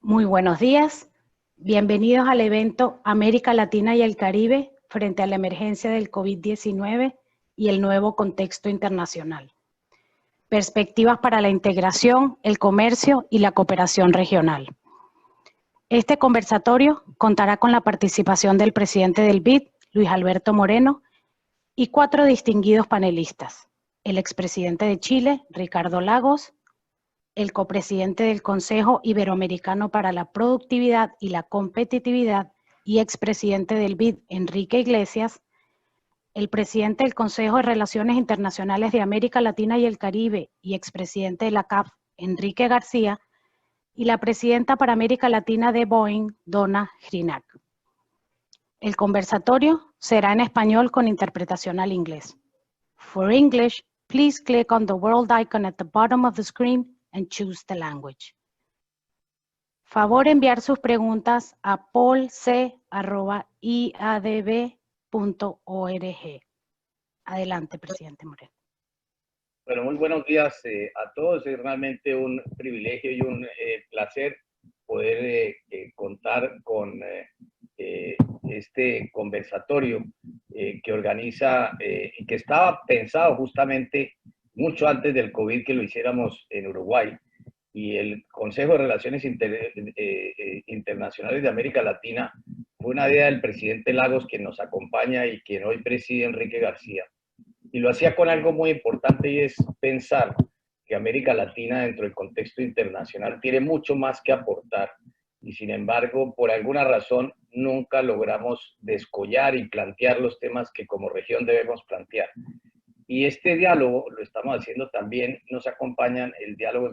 Muy buenos días. Bienvenidos al evento América Latina y el Caribe frente a la emergencia del COVID-19 y el nuevo contexto internacional. Perspectivas para la integración, el comercio y la cooperación regional. Este conversatorio contará con la participación del presidente del BID, Luis Alberto Moreno, y 4 distinguidos panelistas: el expresidente de Chile, Ricardo Lagos, el copresidente del Consejo Iberoamericano para la Productividad y la Competitividad y expresidente del BID, Enrique Iglesias, el presidente del Consejo de Relaciones Internacionales de América Latina y el Caribe y expresidente de la CAF, Enrique García, y la presidenta para América Latina de Boeing, Donna Hrinak. El conversatorio será en español con interpretación al inglés. For English, please click on the world icon at the bottom of the screen and choose the language. Favor enviar sus preguntas a polc@iadb.org. Adelante, presidente Moreno. Bueno, muy buenos días a todos. Es realmente un privilegio y un placer poder contar con este conversatorio que organiza y que estaba pensado justamente mucho antes del COVID que lo hiciéramos en Uruguay. Y el Consejo de Relaciones Internacionales de América Latina fue una idea del presidente Lagos, quien nos acompaña y quien hoy preside Enrique García. Y lo hacía con algo muy importante, y es pensar que América Latina dentro del contexto internacional tiene mucho más que aportar, y sin embargo, por alguna razón, nunca logramos descollar y plantear los temas que como región debemos plantear. Y este diálogo lo estamos haciendo también, nos acompañan el diálogo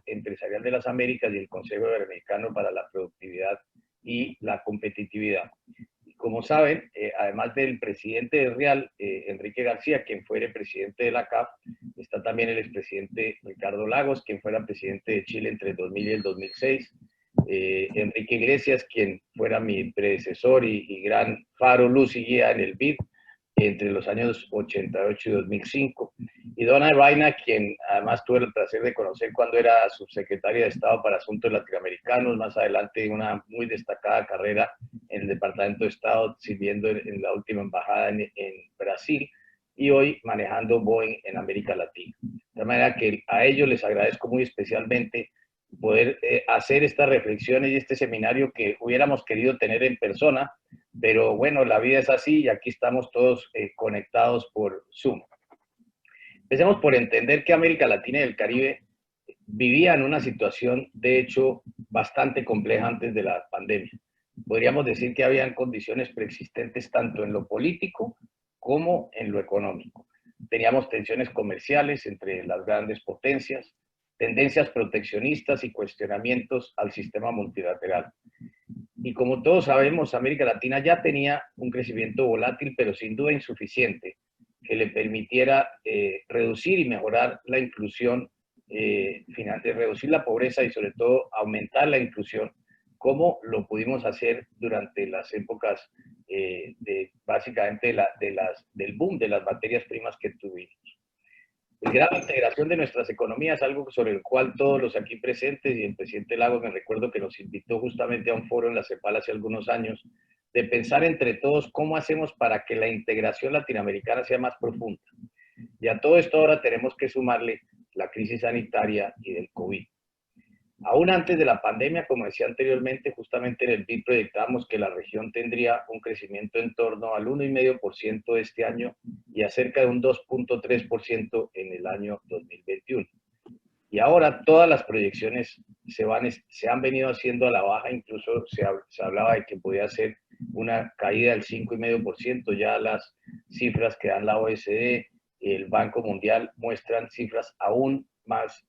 empresarial de las Américas y el Consejo Iberoamericano para la Productividad y la Competitividad. Como saben, además del presidente de Real, Enrique García, quien fuera presidente de la CAF, está también el expresidente Ricardo Lagos, quien fuera presidente de Chile entre el 2000 y el 2006, Enrique Iglesias, quien fuera mi predecesor y gran faro, luz y guía en el BID entre los años 88 y 2005, y Donna Hrinak, quien además tuve el placer de conocer cuando era subsecretaria de Estado para Asuntos Latinoamericanos, más adelante una muy destacada carrera en el Departamento de Estado, sirviendo en la última embajada en Brasil, y hoy manejando Boeing en América Latina. De manera que a ellos les agradezco muy especialmente poder hacer estas reflexiones y este seminario que hubiéramos querido tener en persona, pero bueno, la vida es así y aquí estamos todos conectados por Zoom. Empecemos por entender que América Latina y el Caribe vivían una situación, de hecho, bastante compleja antes de la pandemia. Podríamos decir que habían condiciones preexistentes tanto en lo político como en lo económico. Teníamos tensiones comerciales entre las grandes potencias, tendencias proteccionistas y cuestionamientos al sistema multilateral. Y como todos sabemos, América Latina ya tenía un crecimiento volátil, pero sin duda insuficiente, que le permitiera reducir y mejorar la inclusión, reducir la pobreza y sobre todo aumentar la inclusión, como lo pudimos hacer durante las épocas básicamente del boom de las materias primas que tuvimos. La gran integración de nuestras economías, algo sobre el cual todos los aquí presentes y el presidente Lagos, me recuerdo que nos invitó justamente a un foro en la CEPAL hace algunos años, de pensar entre todos cómo hacemos para que la integración latinoamericana sea más profunda. Y a todo esto ahora tenemos que sumarle la crisis sanitaria y del COVID. Aún antes de la pandemia, como decía anteriormente, justamente en el BID proyectábamos que la región tendría un crecimiento en torno al 1,5% este año y a cerca de un 2,3% en el año 2021. Y ahora todas las proyecciones se han venido haciendo a la baja, incluso se hablaba de que podía ser una caída del 5,5%, ya las cifras que dan la OECD, el Banco Mundial muestran cifras aún más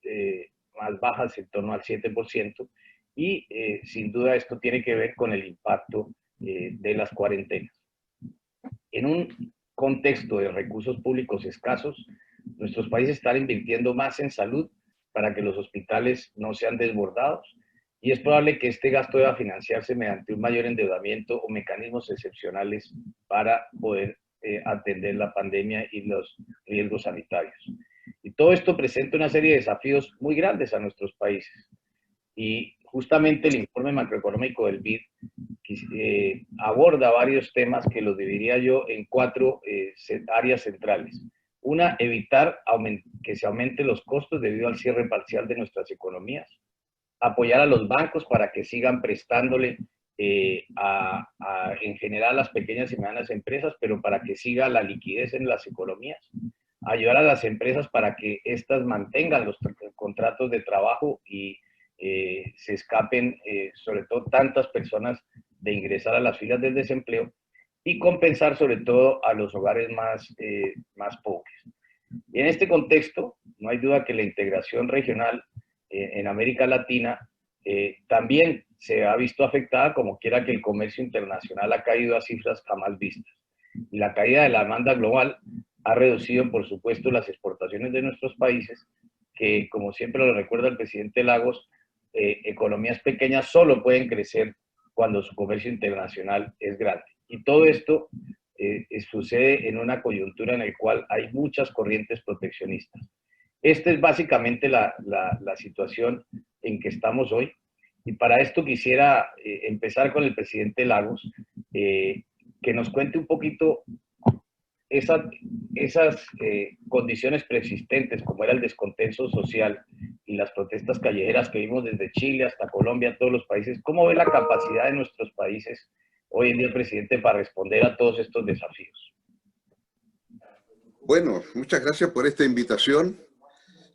bajas, en torno al 7%, y sin duda esto tiene que ver con el impacto de las cuarentenas. En un contexto de recursos públicos escasos, nuestros países están invirtiendo más en salud para que los hospitales no sean desbordados, y es probable que este gasto deba financiarse mediante un mayor endeudamiento o mecanismos excepcionales para poder atender la pandemia y los riesgos sanitarios. Y todo esto presenta una serie de desafíos muy grandes a nuestros países. Y justamente el informe macroeconómico del BID aborda varios temas que los dividiría yo en 4 áreas centrales. Una, evitar que se aumenten los costos debido al cierre parcial de nuestras economías. Apoyar a los bancos para que sigan prestándole en general a las pequeñas y medianas empresas, pero para que siga la liquidez en las economías. Ayudar a las empresas para que éstas mantengan los contratos de trabajo y se escapen, sobre todo, tantas personas de ingresar a las filas del desempleo, y compensar sobre todo a los hogares más pobres. Y en este contexto, no hay duda que la integración regional en América Latina también se ha visto afectada, como quiera que el comercio internacional ha caído a cifras jamás vistas. Y la caída de la demanda global ha reducido, por supuesto, las exportaciones de nuestros países, que, como siempre lo recuerda el presidente Lagos, economías pequeñas solo pueden crecer cuando su comercio internacional es grande. Y todo esto sucede en una coyuntura en la cual hay muchas corrientes proteccionistas. Esta es básicamente la situación en que estamos hoy. Y para esto quisiera empezar con el presidente Lagos, que nos cuente un poquito esas condiciones preexistentes, como era el descontento social y las protestas callejeras que vimos desde Chile hasta Colombia, todos los países. ¿Cómo ve la capacidad de nuestros países hoy en día, presidente, para responder a todos estos desafíos? Bueno, muchas gracias por esta invitación.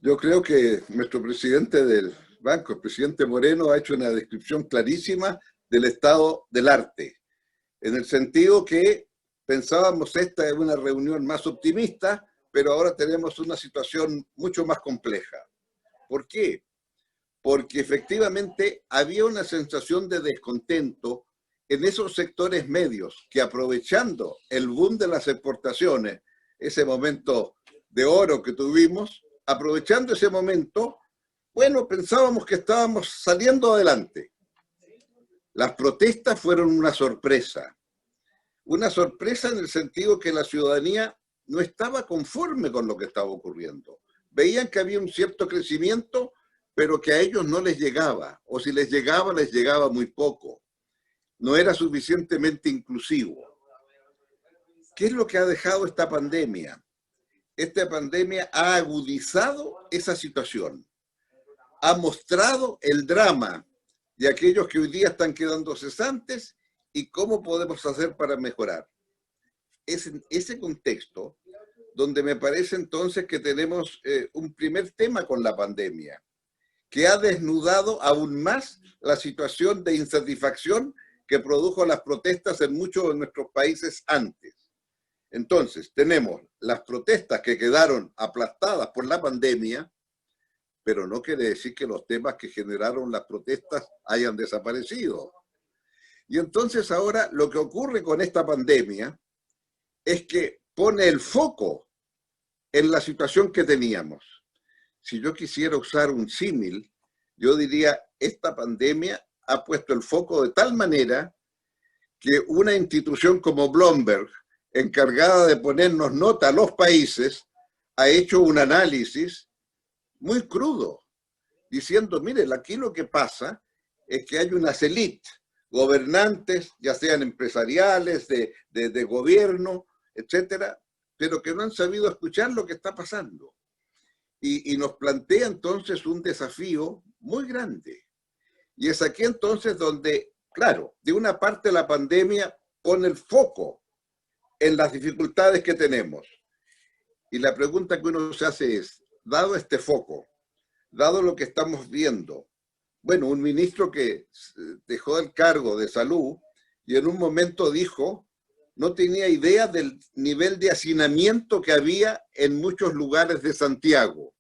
Yo creo que nuestro presidente del banco, el presidente Moreno, ha hecho una descripción clarísima del estado del arte, en el sentido que pensábamos esta es una reunión más optimista, pero ahora tenemos una situación mucho más compleja. ¿Por qué? Porque efectivamente había una sensación de descontento en esos sectores medios que, aprovechando el boom de las exportaciones, ese momento de oro que tuvimos, aprovechando ese momento, bueno, pensábamos que estábamos saliendo adelante. Las protestas fueron una sorpresa en el sentido que la ciudadanía no estaba conforme con lo que estaba ocurriendo. Veían que había un cierto crecimiento, pero que a ellos no les llegaba, o si les llegaba muy poco. No era suficientemente inclusivo. ¿Qué es lo que ha dejado esta pandemia? Esta pandemia ha agudizado esa situación, ha mostrado el drama de aquellos que hoy día están quedando cesantes y cómo podemos hacer para mejorar. Es en ese contexto donde me parece entonces que tenemos un primer tema con la pandemia, que ha desnudado aún más la situación de insatisfacción que produjo las protestas en muchos de nuestros países antes. Entonces, tenemos las protestas que quedaron aplastadas por la pandemia, pero no quiere decir que los temas que generaron las protestas hayan desaparecido. Y entonces ahora lo que ocurre con esta pandemia es que pone el foco en la situación que teníamos. Si yo quisiera usar un símil, yo diría, esta pandemia ha puesto el foco de tal manera que una institución como Bloomberg, encargada de ponernos nota a los países, ha hecho un análisis muy crudo, diciendo, miren, aquí lo que pasa es que hay unas élites, gobernantes, ya sean empresariales, de gobierno, etcétera, pero que no han sabido escuchar lo que está pasando. Y nos plantea entonces un desafío muy grande. Y es aquí entonces donde, claro, de una parte la pandemia pone el foco en las dificultades que tenemos. Y la pregunta que uno se hace es, dado este foco, dado lo que estamos viendo, bueno, un ministro que dejó el cargo de salud y en un momento dijo, no tenía idea del nivel de hacinamiento que había en muchos lugares de Santiago.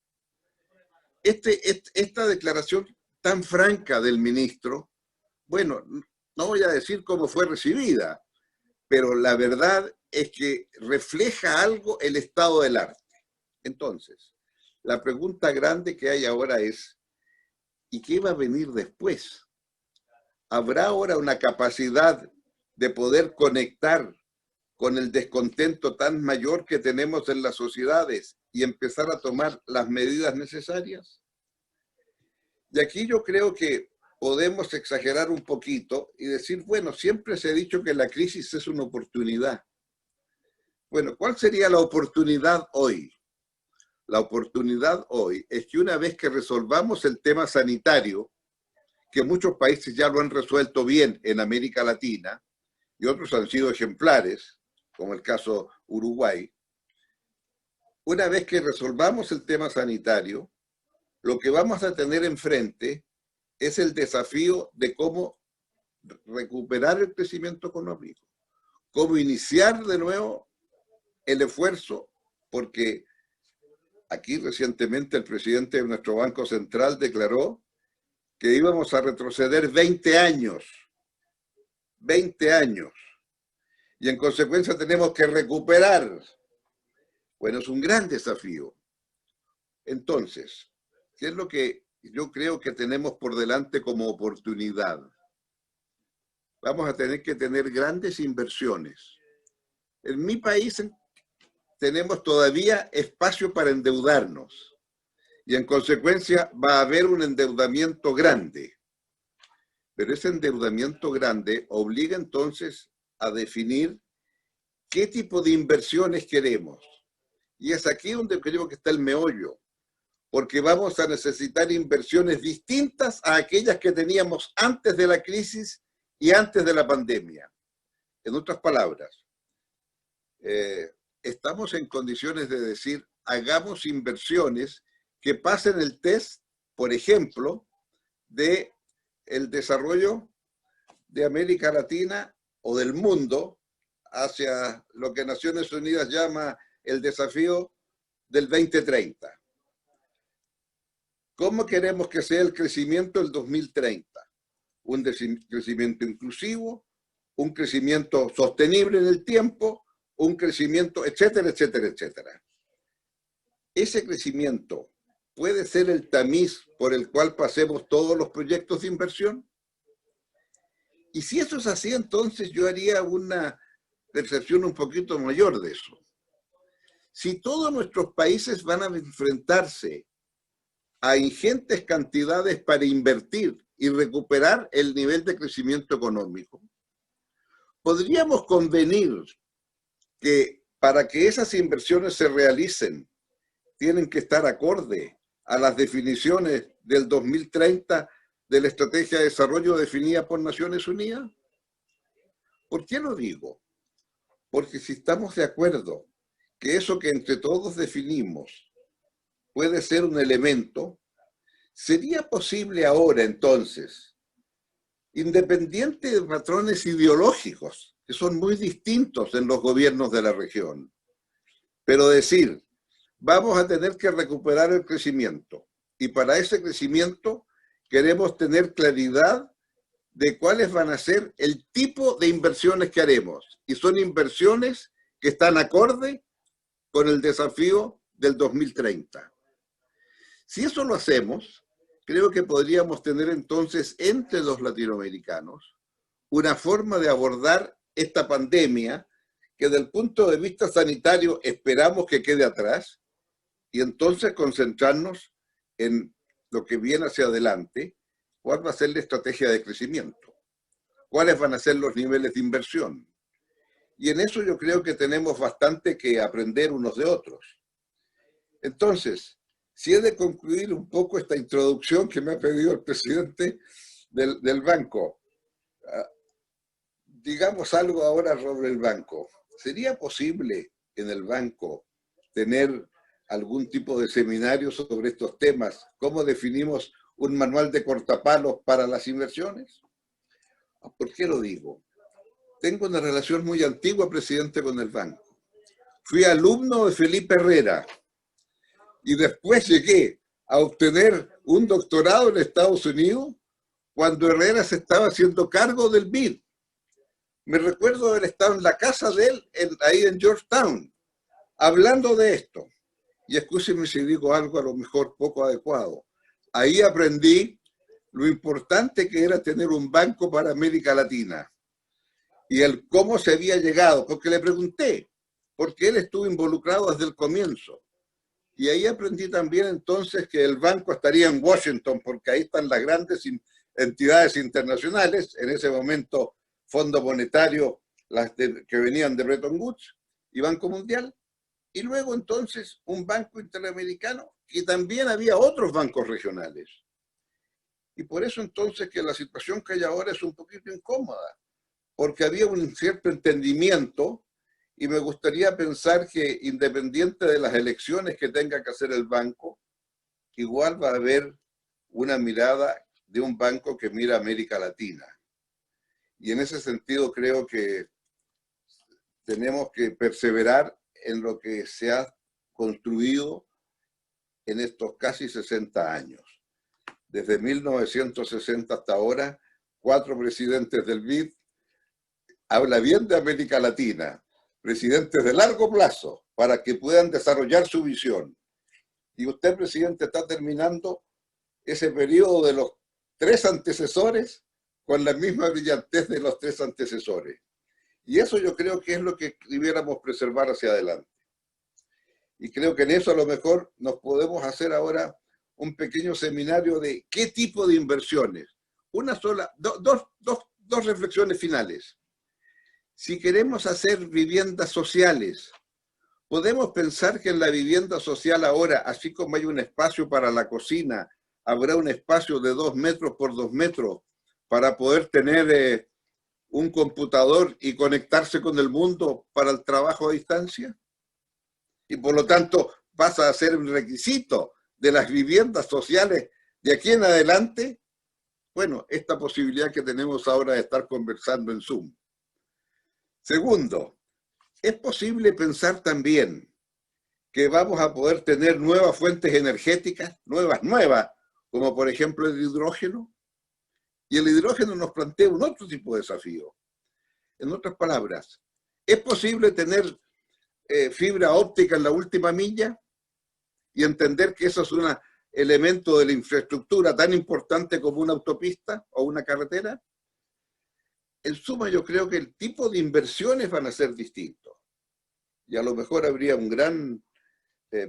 Esta declaración tan franca del ministro, bueno, no voy a decir cómo fue recibida, pero la verdad es que refleja algo el estado del arte. Entonces, la pregunta grande que hay ahora es, ¿y qué va a venir después? ¿Habrá ahora una capacidad de poder conectar con el descontento tan mayor que tenemos en las sociedades y empezar a tomar las medidas necesarias? Y aquí yo creo que podemos exagerar un poquito y decir, bueno, siempre se ha dicho que la crisis es una oportunidad. Bueno, ¿cuál sería la oportunidad hoy? La oportunidad hoy es que una vez que resolvamos el tema sanitario, que muchos países ya lo han resuelto bien en América Latina, y otros han sido ejemplares, como el caso Uruguay, una vez que resolvamos el tema sanitario, lo que vamos a tener enfrente es el desafío de cómo recuperar el crecimiento económico, cómo iniciar de nuevo el esfuerzo, porque aquí recientemente el presidente de nuestro Banco Central declaró que íbamos a retroceder 20 años, 20 años, y en consecuencia tenemos que recuperar. Bueno, es un gran desafío. Entonces, ¿qué es lo que yo creo que tenemos por delante como oportunidad? Vamos a tener que tener grandes inversiones. En mi país tenemos todavía espacio para endeudarnos y en consecuencia va a haber un endeudamiento grande. Pero ese endeudamiento grande obliga entonces a definir qué tipo de inversiones queremos. Y es aquí donde creo que está el meollo, porque vamos a necesitar inversiones distintas a aquellas que teníamos antes de la crisis y antes de la pandemia. En otras palabras, estamos en condiciones de decir, hagamos inversiones que pasen el test, por ejemplo, de el desarrollo de América Latina o del mundo hacia lo que Naciones Unidas llama el desafío del 2030. ¿Cómo queremos que sea el crecimiento del 2030? Un crecimiento inclusivo, un crecimiento sostenible en el tiempo, un crecimiento, etcétera, etcétera, etcétera. Ese crecimiento puede ser el tamiz por el cual pasemos todos los proyectos de inversión. Y si eso es así, entonces yo haría una percepción un poquito mayor de eso. Si todos nuestros países van a enfrentarse a ingentes cantidades para invertir y recuperar el nivel de crecimiento económico, podríamos convenir que para que esas inversiones se realicen, tienen que estar acorde a las definiciones del 2030 de la Estrategia de Desarrollo definida por Naciones Unidas. ¿Por qué lo digo? Porque si estamos de acuerdo que eso que entre todos definimos puede ser un elemento, ¿sería posible ahora entonces, independiente de patrones ideológicos, que son muy distintos en los gobiernos de la región, pero decir, vamos a tener que recuperar el crecimiento, y para ese crecimiento queremos tener claridad de cuáles van a ser el tipo de inversiones que haremos, y son inversiones que están acorde con el desafío del 2030. Si eso lo hacemos, creo que podríamos tener entonces entre los latinoamericanos una forma de abordar esta pandemia que desde el punto de vista sanitario esperamos que quede atrás y entonces concentrarnos en lo que viene hacia adelante, cuál va a ser la estrategia de crecimiento, cuáles van a ser los niveles de inversión. Y en eso yo creo que tenemos bastante que aprender unos de otros. Entonces, si he de concluir un poco esta introducción que me ha pedido el presidente del banco, digamos algo ahora sobre el banco. ¿Sería posible en el banco tener algún tipo de seminario sobre estos temas? ¿Cómo definimos un manual de cortapalos para las inversiones? ¿Por qué lo digo? Tengo una relación muy antigua, presidente, con el banco. Fui alumno de Felipe Herrera y después llegué a obtener un doctorado en Estados Unidos cuando Herrera se estaba haciendo cargo del BID. Me recuerdo haber estado en la casa de él, ahí en Georgetown, hablando de esto. Y escúcheme si digo algo a lo mejor poco adecuado. Ahí aprendí lo importante que era tener un banco para América Latina y el cómo se había llegado, porque le pregunté, porque él estuvo involucrado desde el comienzo. Y ahí aprendí también entonces que el banco estaría en Washington, porque ahí están las grandes entidades internacionales, en ese momento Fondo Monetario, que venían de Bretton Woods y Banco Mundial, y luego entonces un banco interamericano y también había otros bancos regionales. Y por eso entonces que la situación que hay ahora es un poquito incómoda, porque había un cierto entendimiento y me gustaría pensar que independiente de las elecciones que tenga que hacer el banco, igual va a haber una mirada de un banco que mira a América Latina. Y en ese sentido creo que tenemos que perseverar en lo que se ha construido en estos casi 60 años. Desde 1960 hasta ahora, 4 presidentes del BID, habla bien de América Latina, presidentes de largo plazo, para que puedan desarrollar su visión. Y usted, presidente, está terminando ese periodo de los 3 antecesores con la misma brillantez de los 3 antecesores. Y eso yo creo que es lo que debiéramos preservar hacia adelante. Y creo que en eso a lo mejor nos podemos hacer ahora un pequeño seminario de qué tipo de inversiones. Dos reflexiones finales. Si queremos hacer viviendas sociales, podemos pensar que en la vivienda social ahora, así como hay un espacio para la cocina, habrá un espacio de 2 metros por 2 metros para poder tener un computador y conectarse con el mundo para el trabajo a distancia. Y por lo tanto pasa a ser un requisito de las viviendas sociales de aquí en adelante. Bueno, esta posibilidad que tenemos ahora de estar conversando en Zoom. Segundo, es posible pensar también que vamos a poder tener nuevas fuentes energéticas, nuevas, como por ejemplo el hidrógeno. Y el hidrógeno nos plantea un otro tipo de desafío. En otras palabras, ¿es posible tener fibra óptica en la última milla y entender que eso es un elemento de la infraestructura tan importante como una autopista o una carretera? En suma, yo creo que el tipo de inversiones van a ser distintos. Y a lo mejor habría un gran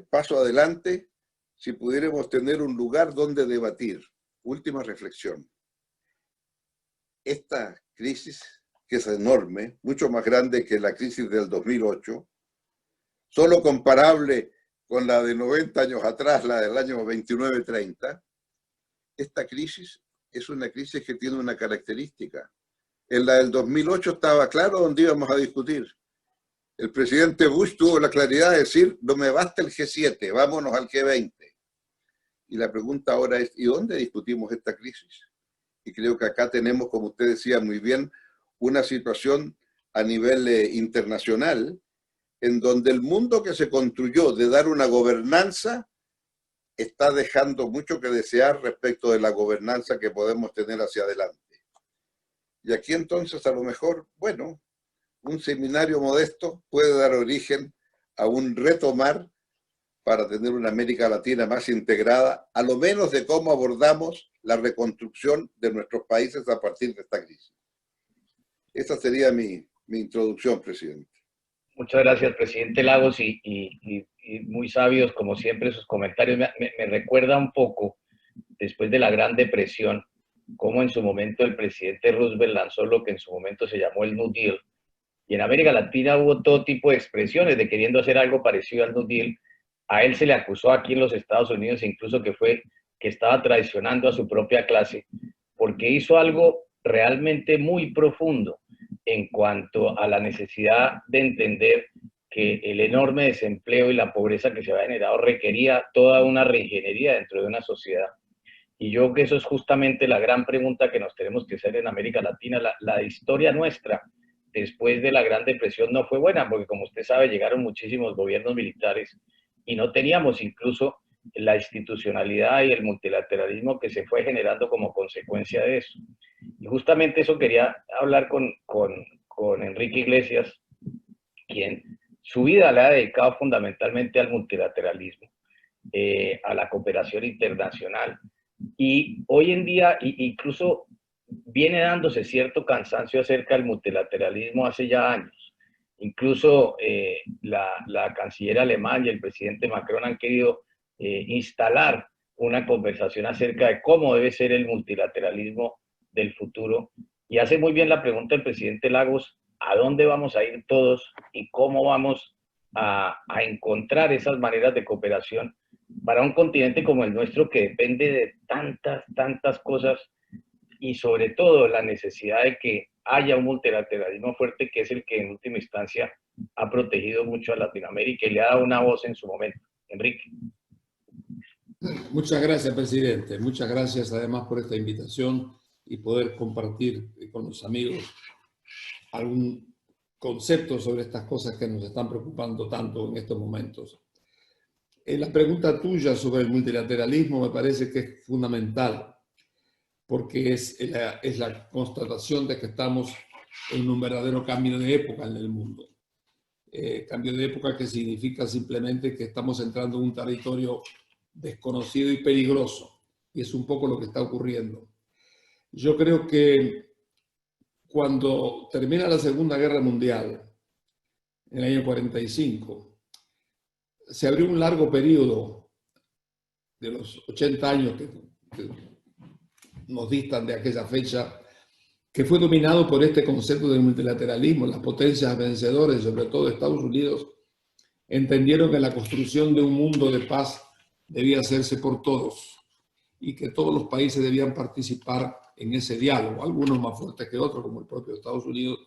paso adelante si pudiéramos tener un lugar donde debatir. Última reflexión. Esta crisis, que es enorme, mucho más grande que la crisis del 2008, solo comparable con la de 90 años atrás, la del año 29-30, esta crisis es una crisis que tiene una característica. En la del 2008 estaba claro dónde íbamos a discutir. El presidente Bush tuvo la claridad de decir, no me basta el G7, vámonos al G20. Y la pregunta ahora es, ¿y dónde discutimos esta crisis? Y creo que acá tenemos, como usted decía muy bien, una situación a nivel internacional en donde el mundo que se construyó de dar una gobernanza está dejando mucho que desear respecto de la gobernanza que podemos tener hacia adelante. Y aquí entonces a lo mejor, bueno, un seminario modesto puede dar origen a un retomar para tener una América Latina más integrada, a lo menos de cómo abordamos la reconstrucción de nuestros países a partir de esta crisis. Esa sería mi introducción, presidente. Muchas gracias, presidente Lagos, y muy sabios, como siempre, sus comentarios. Me recuerda un poco, después de la Gran Depresión, cómo en su momento el presidente Roosevelt lanzó lo que en su momento se llamó el New Deal, y en América Latina hubo todo tipo de expresiones de queriendo hacer algo parecido al New Deal. A él se le acusó aquí en los Estados Unidos incluso que estaba traicionando a su propia clase, porque hizo algo realmente muy profundo en cuanto a la necesidad de entender que el enorme desempleo y la pobreza que se había generado requería toda una reingeniería dentro de una sociedad. Y yo creo que eso es justamente la gran pregunta que nos tenemos que hacer en América Latina. La historia nuestra después de la Gran Depresión no fue buena, porque como usted sabe, llegaron muchísimos gobiernos militares y no teníamos incluso la institucionalidad y el multilateralismo que se fue generando como consecuencia de eso. Y justamente eso quería hablar con Enrique Iglesias, quien su vida le ha dedicado fundamentalmente al multilateralismo, a la cooperación internacional. Y hoy en día incluso viene dándose cierto cansancio acerca del multilateralismo hace ya años. Incluso la canciller alemana y el presidente Macron han querido instalar una conversación acerca de cómo debe ser el multilateralismo del futuro. Y hace muy bien la pregunta el presidente Lagos, ¿a dónde vamos a ir todos y cómo vamos a encontrar esas maneras de cooperación para un continente como el nuestro que depende de tantas cosas y sobre todo la necesidad de que haya un multilateralismo fuerte que es el que en última instancia ha protegido mucho a Latinoamérica y le ha dado una voz en su momento? Enrique. Muchas gracias, presidente. Muchas gracias además por esta invitación y poder compartir con los amigos algún concepto sobre estas cosas que nos están preocupando tanto en estos momentos. La pregunta tuya sobre el multilateralismo me parece que es fundamental, porque es la constatación de que estamos en un verdadero cambio de época en el mundo. Cambio de época que significa simplemente que estamos entrando en un territorio desconocido y peligroso, y es un poco lo que está ocurriendo. Yo creo que cuando termina la Segunda Guerra Mundial, en el año 45, se abrió un largo periodo de los 80 años que nos distan de aquella fecha, que fue dominado por este concepto del multilateralismo. Las potencias vencedoras, sobre todo Estados Unidos, entendieron que la construcción de un mundo de paz debía hacerse por todos y que todos los países debían participar en ese diálogo, algunos más fuertes que otros, como el propio Estados Unidos,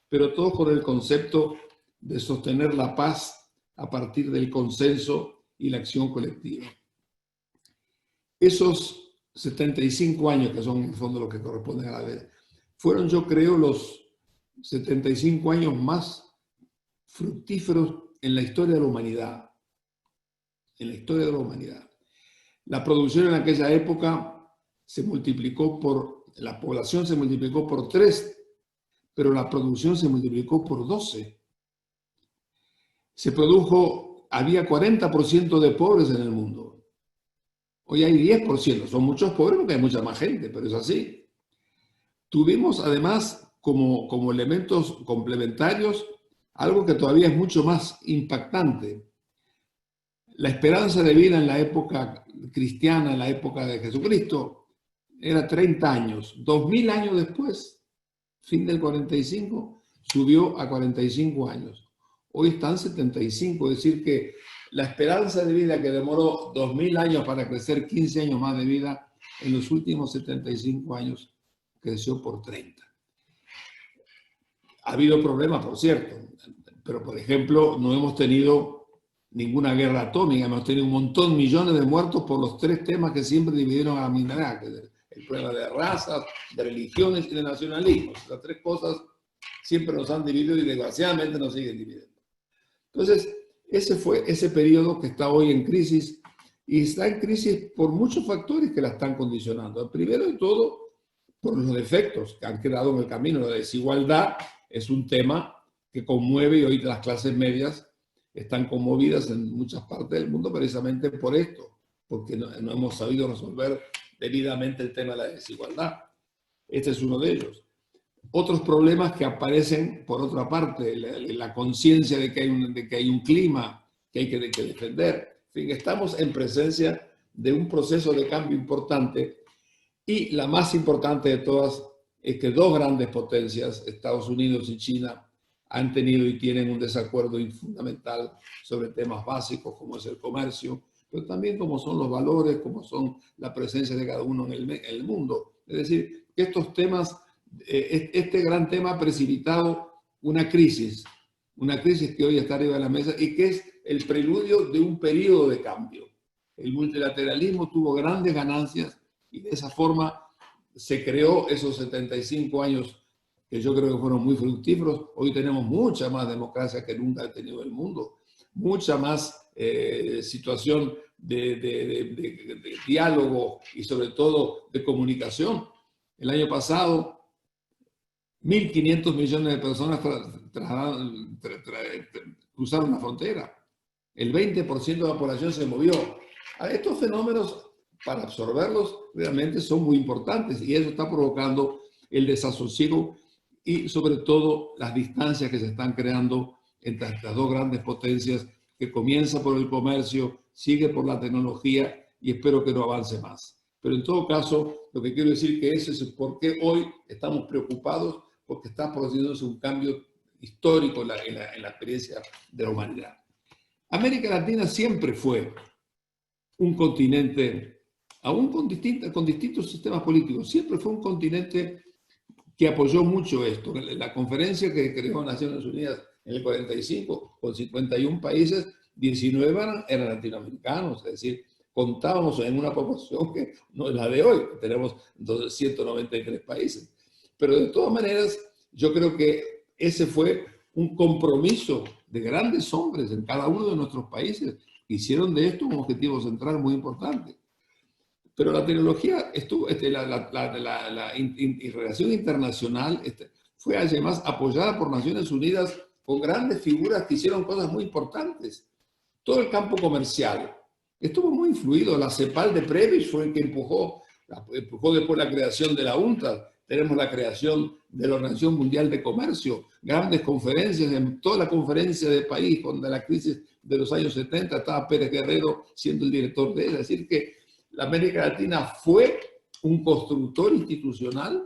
pero todos con el concepto de sostener la paz a partir del consenso y la acción colectiva. Esos 75 años, que son en el fondo los que corresponden a la vez, fueron, yo creo, los 75 años más fructíferos en la historia de la humanidad. En la historia de la humanidad. La producción en aquella época se multiplicó la población se multiplicó por 3, pero la producción se multiplicó por 12. Había 40% de pobres en el mundo. Hoy hay 10%, son muchos pobres porque hay mucha más gente, pero es así. Tuvimos además como elementos complementarios algo que todavía es mucho más impactante. La esperanza de vida en la época cristiana, en la época de Jesucristo, era 30 años. 2000 años después, fin del 45, subió a 45 años. Hoy están 75, es decir que la esperanza de vida que demoró 2000 años para crecer 15 años más de vida, en los últimos 75 años creció por 30. Ha habido problemas, por cierto, pero por ejemplo no hemos tenido ninguna guerra atómica, hemos tenido un montón, millones de muertos por los 3 temas que siempre dividieron a la humanidad, que es el problema de razas, de religiones y de nacionalismos. Las 3 cosas siempre nos han dividido y desgraciadamente nos siguen dividiendo. Entonces, ese fue ese periodo que está hoy en crisis, y está en crisis por muchos factores que la están condicionando. Primero de todo, por los defectos que han quedado en el camino. La desigualdad es un tema que conmueve, y hoy las clases medias están conmovidas en muchas partes del mundo precisamente por esto, porque no hemos sabido resolver debidamente el tema de la desigualdad. Este es uno de ellos. Otros problemas que aparecen, por otra parte, la conciencia de que hay un clima que hay que defender. En fin, estamos en presencia de un proceso de cambio importante, y la más importante de todas es que 2 grandes potencias, Estados Unidos y China, han tenido y tienen un desacuerdo fundamental sobre temas básicos como es el comercio, pero también como son los valores, como son la presencia de cada uno en el mundo. Es decir, que estos temas, este gran tema ha precipitado una crisis que hoy está arriba de la mesa y que es el preludio de un periodo de cambio. El multilateralismo tuvo grandes ganancias y de esa forma se creó esos 75 años que yo creo que fueron muy fructíferos. Hoy tenemos mucha más democracia que nunca ha tenido el mundo, mucha más situación de diálogo y sobre todo de comunicación. El año pasado, 1.500 millones de personas cruzaron la frontera. El 20% de la población se movió. Estos fenómenos, para absorberlos, realmente son muy importantes, y eso está provocando el desasosiego y sobre todo las distancias que se están creando entre estas 2 grandes potencias, que comienza por el comercio, sigue por la tecnología y espero que no avance más. Pero en todo caso, lo que quiero decir que ese es por qué hoy estamos preocupados, porque está produciéndose un cambio histórico en la experiencia de la humanidad. América Latina siempre fue un continente, aún con distintos sistemas políticos, siempre fue un continente que apoyó mucho esto. La conferencia que creó Naciones Unidas en el 45, con 51 países, 19 eran latinoamericanos, es decir, contábamos en una proporción que no es la de hoy, tenemos entonces 193 países. Pero de todas maneras, yo creo que ese fue un compromiso de grandes hombres en cada uno de nuestros países que hicieron de esto un objetivo central muy importante. Pero la tecnología estuvo, la relación internacional fue además apoyada por Naciones Unidas con grandes figuras que hicieron cosas muy importantes. Todo el campo comercial estuvo muy influido. La CEPAL de Previs fue el que empujó después la creación de la UNCTAD. Tenemos la creación de la Organización Mundial de Comercio, grandes conferencias, en toda la conferencia de país, cuando la crisis de los años 70 estaba Pérez Guerrero siendo el director de ella. Es decir, que la América Latina fue un constructor institucional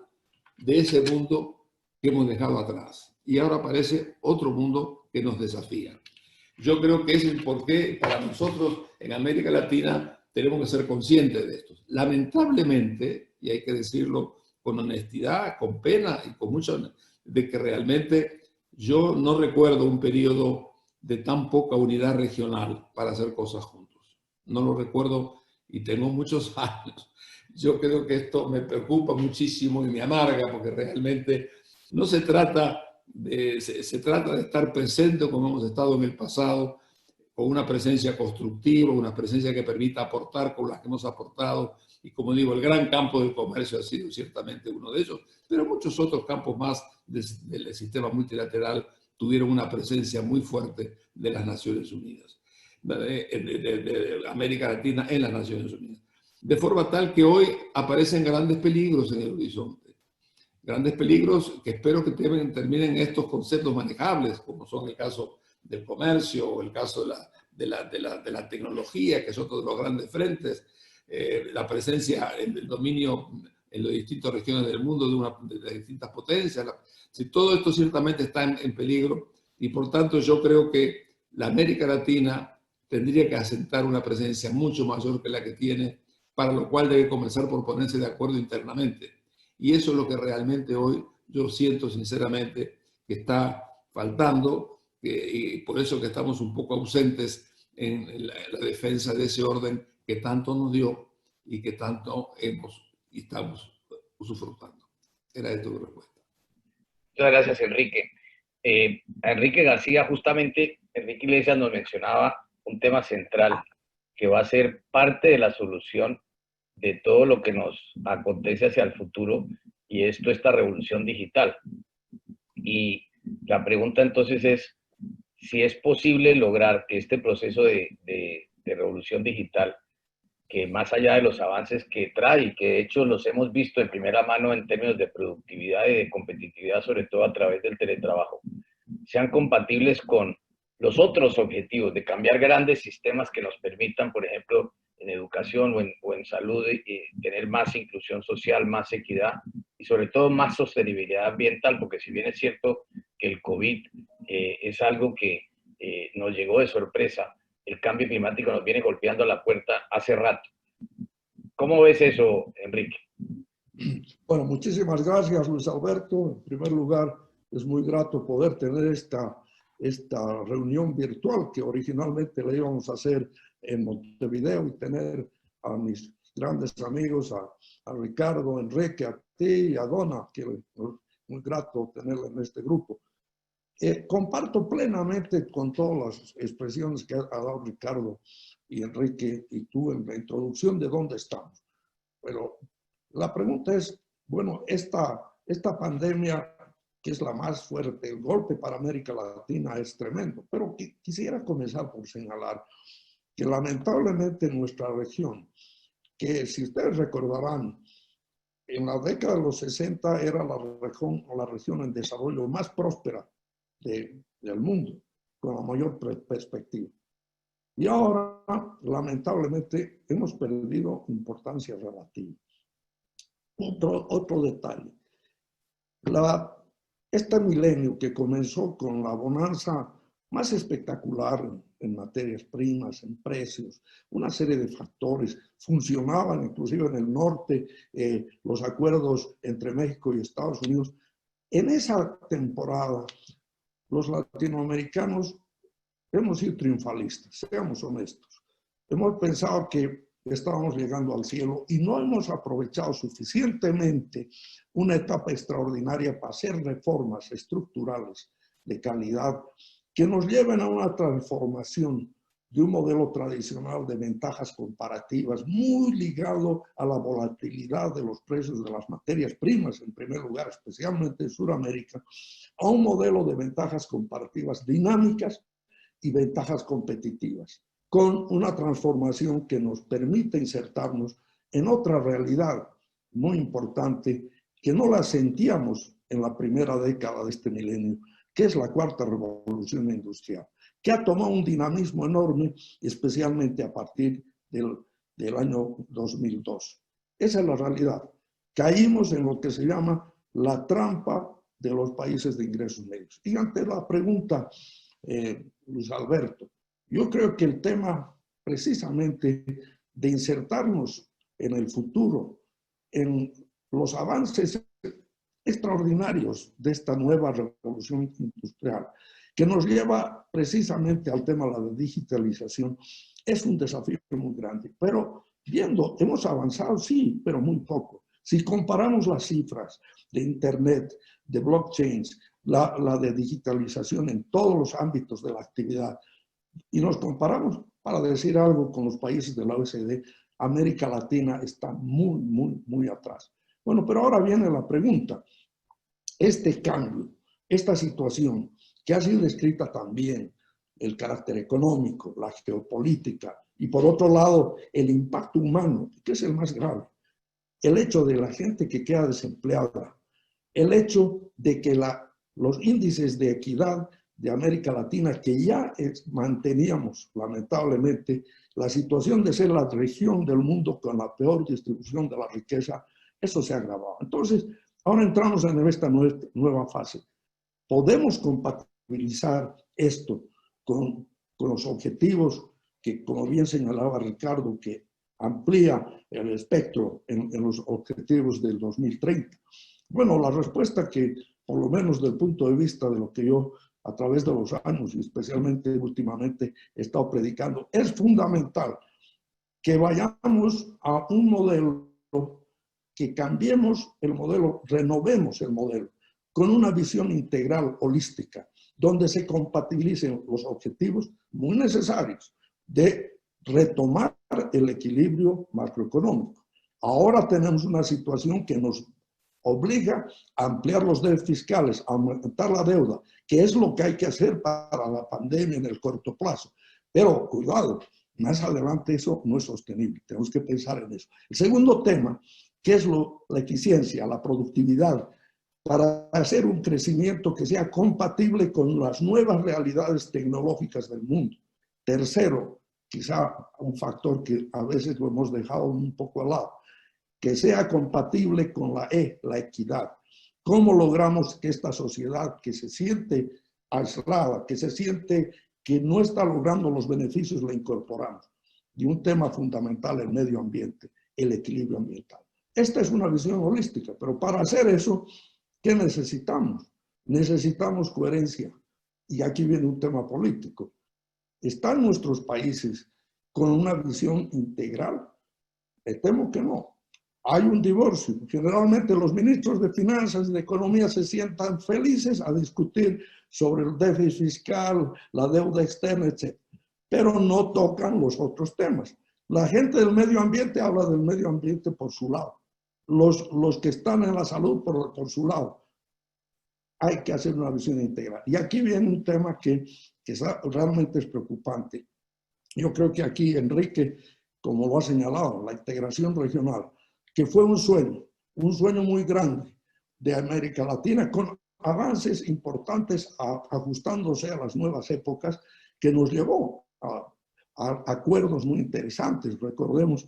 de ese mundo que hemos dejado atrás. Y ahora aparece otro mundo que nos desafía. Yo creo que es el porqué para nosotros en América Latina tenemos que ser conscientes de esto. Lamentablemente, y hay que decirlo con honestidad, con pena y con mucho, de que realmente yo no recuerdo un periodo de tan poca unidad regional para hacer cosas juntos. No lo recuerdo y tengo muchos años. Yo creo que esto me preocupa muchísimo y me amarga porque realmente no se trata se trata de estar presente como hemos estado en el pasado, con una presencia constructiva, una presencia que permita aportar con las que hemos aportado. Y como digo, el gran campo del comercio ha sido ciertamente uno de ellos, pero muchos otros campos más del sistema multilateral tuvieron una presencia muy fuerte de las Naciones Unidas, de América Latina en las Naciones Unidas. De forma tal que hoy aparecen grandes peligros en el horizonte. Grandes peligros que espero que terminen estos conceptos manejables, como son el caso del comercio o el caso de la tecnología, que es otro de los grandes frentes, la presencia en el dominio en las distintas regiones del mundo de las distintas potencias. Si todo esto ciertamente está en peligro y por tanto yo creo que la América Latina tendría que asentar una presencia mucho mayor que la que tiene, para lo cual debe comenzar por ponerse de acuerdo internamente. Y eso es lo que realmente hoy yo siento sinceramente que está faltando y por eso que estamos un poco ausentes en la defensa de ese orden que tanto nos dio y que tanto estamos usufructando. Era esto mi respuesta. Muchas gracias, Enrique. A Enrique García, justamente, Enrique Iglesias nos mencionaba un tema central que va a ser parte de la solución de todo lo que nos acontece hacia el futuro, y esta revolución digital. Y la pregunta entonces es si es posible lograr que este proceso de revolución digital, que más allá de los avances que trae, y que de hecho los hemos visto en primera mano en términos de productividad y de competitividad, sobre todo a través del teletrabajo, sean compatibles con los otros objetivos de cambiar grandes sistemas que nos permitan, por ejemplo, en educación o en salud, tener más inclusión social, más equidad y sobre todo más sostenibilidad ambiental, porque si bien es cierto que el COVID es algo que nos llegó de sorpresa, el cambio climático nos viene golpeando a la puerta hace rato. ¿Cómo ves eso, Enrique? Bueno, muchísimas gracias, Luis Alberto. En primer lugar, es muy grato poder tener esta reunión virtual que originalmente la íbamos a hacer en Montevideo, y tener a mis grandes amigos, a Ricardo, Enrique, a ti y a Donna, que es muy grato tenerla en este grupo. Comparto plenamente con todas las expresiones que ha dado Ricardo y Enrique y tú en la introducción de dónde estamos. Pero la pregunta es, bueno, esta pandemia, que es la más fuerte, el golpe para América Latina es tremendo, pero quisiera comenzar por señalar que lamentablemente en nuestra región, que si ustedes recordarán, en la década de los 60 era la región en desarrollo más próspera del mundo, con la mayor perspectiva. Y ahora, lamentablemente, hemos perdido importancia relativa. Otro detalle. Este milenio que comenzó con la bonanza más espectacular en materias primas, en precios, una serie de factores, funcionaban inclusive en el norte los acuerdos entre México y Estados Unidos. En esa temporada, los latinoamericanos hemos sido triunfalistas, seamos honestos. Hemos pensado que estábamos llegando al cielo y no hemos aprovechado suficientemente una etapa extraordinaria para hacer reformas estructurales de calidad que nos lleven a una transformación de un modelo tradicional de ventajas comparativas muy ligado a la volatilidad de los precios de las materias primas, en primer lugar, especialmente en Sudamérica, a un modelo de ventajas comparativas dinámicas y ventajas competitivas, con una transformación que nos permite insertarnos en otra realidad muy importante que no la sentíamos en la primera década de este milenio, que es la cuarta revolución industrial, que ha tomado un dinamismo enorme, especialmente a partir del año 2002. Esa es la realidad. Caímos en lo que se llama la trampa de los países de ingresos medios. Y ante la pregunta, Luis Alberto, yo creo que el tema precisamente de insertarnos en el futuro, en los avances extraordinarios de esta nueva revolución industrial, que nos lleva precisamente al tema de la digitalización, es un desafío muy grande. Pero viendo, hemos avanzado, sí, pero muy poco. Si comparamos las cifras de Internet, de blockchains, la de digitalización en todos los ámbitos de la actividad, y nos comparamos, para decir algo, con los países de la OECD, América Latina está muy, muy, muy atrás. Bueno, pero ahora viene la pregunta. Este cambio, esta situación que ha sido descrita también, el carácter económico, la geopolítica y por otro lado el impacto humano, que es el más grave, el hecho de la gente que queda desempleada, el hecho de que los índices de equidad de América Latina, que ya manteníamos lamentablemente, la situación de ser la región del mundo con la peor distribución de la riqueza, eso se ha agravado. Entonces, ahora entramos en esta nueva fase. Podemos compatibilizar esto con los objetivos que, como bien señalaba Ricardo, que amplía el espectro en los objetivos del 2030. Bueno, la respuesta que, por lo menos desde el punto de vista de lo que yo a través de los años y especialmente últimamente he estado predicando, es fundamental que vayamos a un modelo, que cambiemos el modelo, renovemos el modelo, con una visión integral, holística, donde se compatibilicen los objetivos muy necesarios de retomar el equilibrio macroeconómico. Ahora tenemos una situación que nos obliga a ampliar los déficits fiscales, a aumentar la deuda, que es lo que hay que hacer para la pandemia en el corto plazo. Pero cuidado, más adelante eso no es sostenible, tenemos que pensar en eso. El segundo tema, que es la eficiencia, la productividad, para hacer un crecimiento que sea compatible con las nuevas realidades tecnológicas del mundo. Tercero, quizá un factor que a veces lo hemos dejado un poco al lado, que sea compatible con la equidad. ¿Cómo logramos que esta sociedad que se siente aislada, que se siente que no está logrando los beneficios, la incorporamos? Y un tema fundamental, el medio ambiente, el equilibrio ambiental. Esta es una visión holística, pero para hacer eso, ¿qué necesitamos? Necesitamos coherencia. Y aquí viene un tema político. ¿Están nuestros países con una visión integral? Me temo que no. Hay un divorcio. Generalmente los ministros de Finanzas y de Economía se sientan felices a discutir sobre el déficit fiscal, la deuda externa, etc. Pero no tocan los otros temas. La gente del medio ambiente habla del medio ambiente por su lado. Los que están en la salud por su lado. Hay que hacer una visión integral. Y aquí viene un tema que realmente es preocupante. Yo creo que aquí Enrique, como lo ha señalado, la integración regional, que fue un sueño muy grande de América Latina, con avances importantes ajustándose a las nuevas épocas, que nos llevó a acuerdos muy interesantes. Recordemos,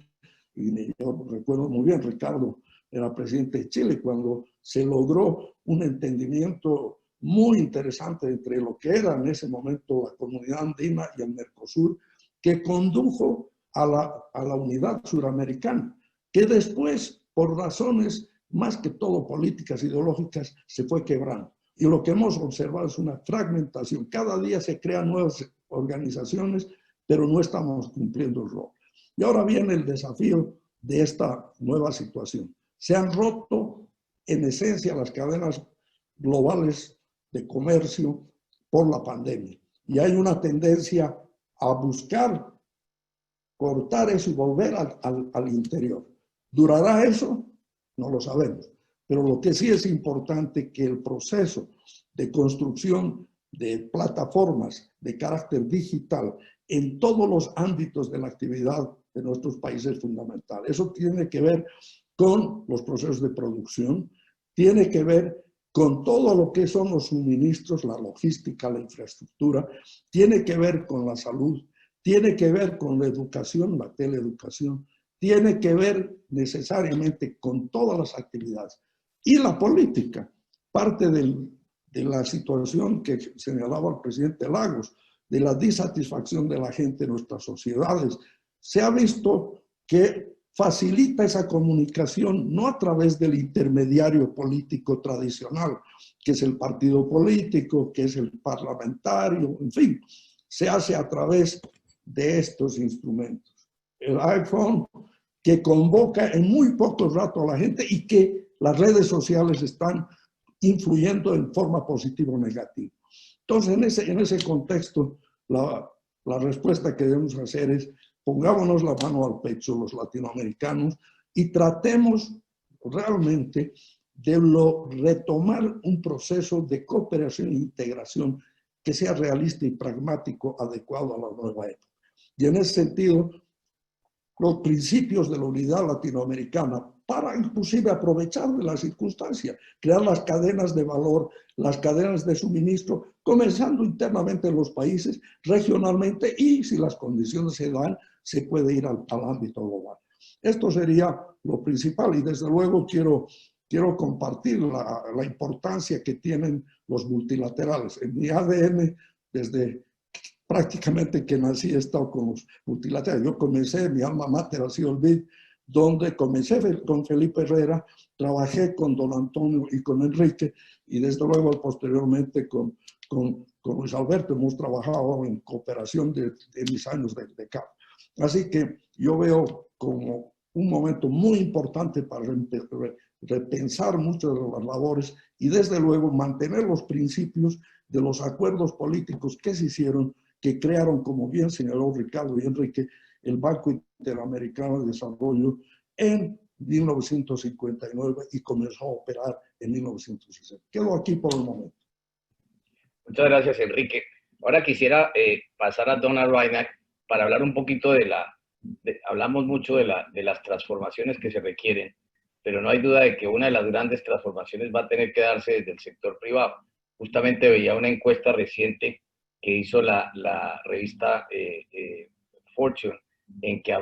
y yo recuerdo muy bien, Ricardo era presidente de Chile cuando se logró un entendimiento muy interesante entre lo que era en ese momento la Comunidad Andina y el Mercosur, que condujo a la unidad suramericana, que después, por razones más que todo políticas, ideológicas, se fue quebrando. Y lo que hemos observado es una fragmentación. Cada día se crean nuevas organizaciones, pero no estamos cumpliendo el rol. Y ahora viene el desafío de esta nueva situación. Se han roto, en esencia, las cadenas globales de comercio por la pandemia. Y hay una tendencia a buscar cortar eso y volver al interior. ¿Durará eso? No lo sabemos. Pero lo que sí es importante que el proceso de construcción de plataformas de carácter digital en todos los ámbitos de la actividad de nuestros países es fundamental. Eso tiene que ver con los procesos de producción, tiene que ver con todo lo que son los suministros, la logística, la infraestructura, tiene que ver con la salud, tiene que ver con la educación, la teleeducación, tiene que ver necesariamente con todas las actividades. Y la política, parte de la situación que señalaba el presidente Lagos, de la disatisfacción de la gente en nuestras sociedades, se ha visto que facilita esa comunicación no a través del intermediario político tradicional, que es el partido político, que es el parlamentario, en fin, se hace a través de estos instrumentos. El iPhone, que convoca en muy poco rato a la gente y que las redes sociales están influyendo en forma positiva o negativa. Entonces, en ese contexto, la respuesta que debemos hacer es pongámonos la mano al pecho los latinoamericanos y tratemos realmente de retomar un proceso de cooperación e integración que sea realista y pragmático, adecuado a la nueva época. Y en ese sentido, los principios de la unidad latinoamericana para inclusive aprovechar de la circunstancia, crear las cadenas de valor, las cadenas de suministro, comenzando internamente en los países, regionalmente, y si las condiciones se dan, se puede ir al ámbito global. Esto sería lo principal y desde luego quiero compartir la importancia que tienen los multilaterales. En mi ADN, desde prácticamente que nací he estado con los multilaterales. Yo comencé, mi alma mater ha sido el BID, donde comencé con Felipe Herrera, trabajé con don Antonio y con Enrique, y desde luego posteriormente con Luis Alberto hemos trabajado en cooperación de mis años de CAP. Así que yo veo como un momento muy importante para repensar muchas de las labores y desde luego mantener los principios de los acuerdos políticos que se hicieron, que crearon, como bien señaló Ricardo y Enrique, el Banco Interamericano de Desarrollo en 1959 y comenzó a operar en 1960. Quedo aquí por el momento. Muchas gracias, Enrique. Ahora quisiera pasar a Donald Reinach para hablar un poquito hablamos mucho de las transformaciones que se requieren, pero no hay duda de que una de las grandes transformaciones va a tener que darse desde el sector privado. Justamente veía una encuesta reciente que hizo la revista Fortune, en que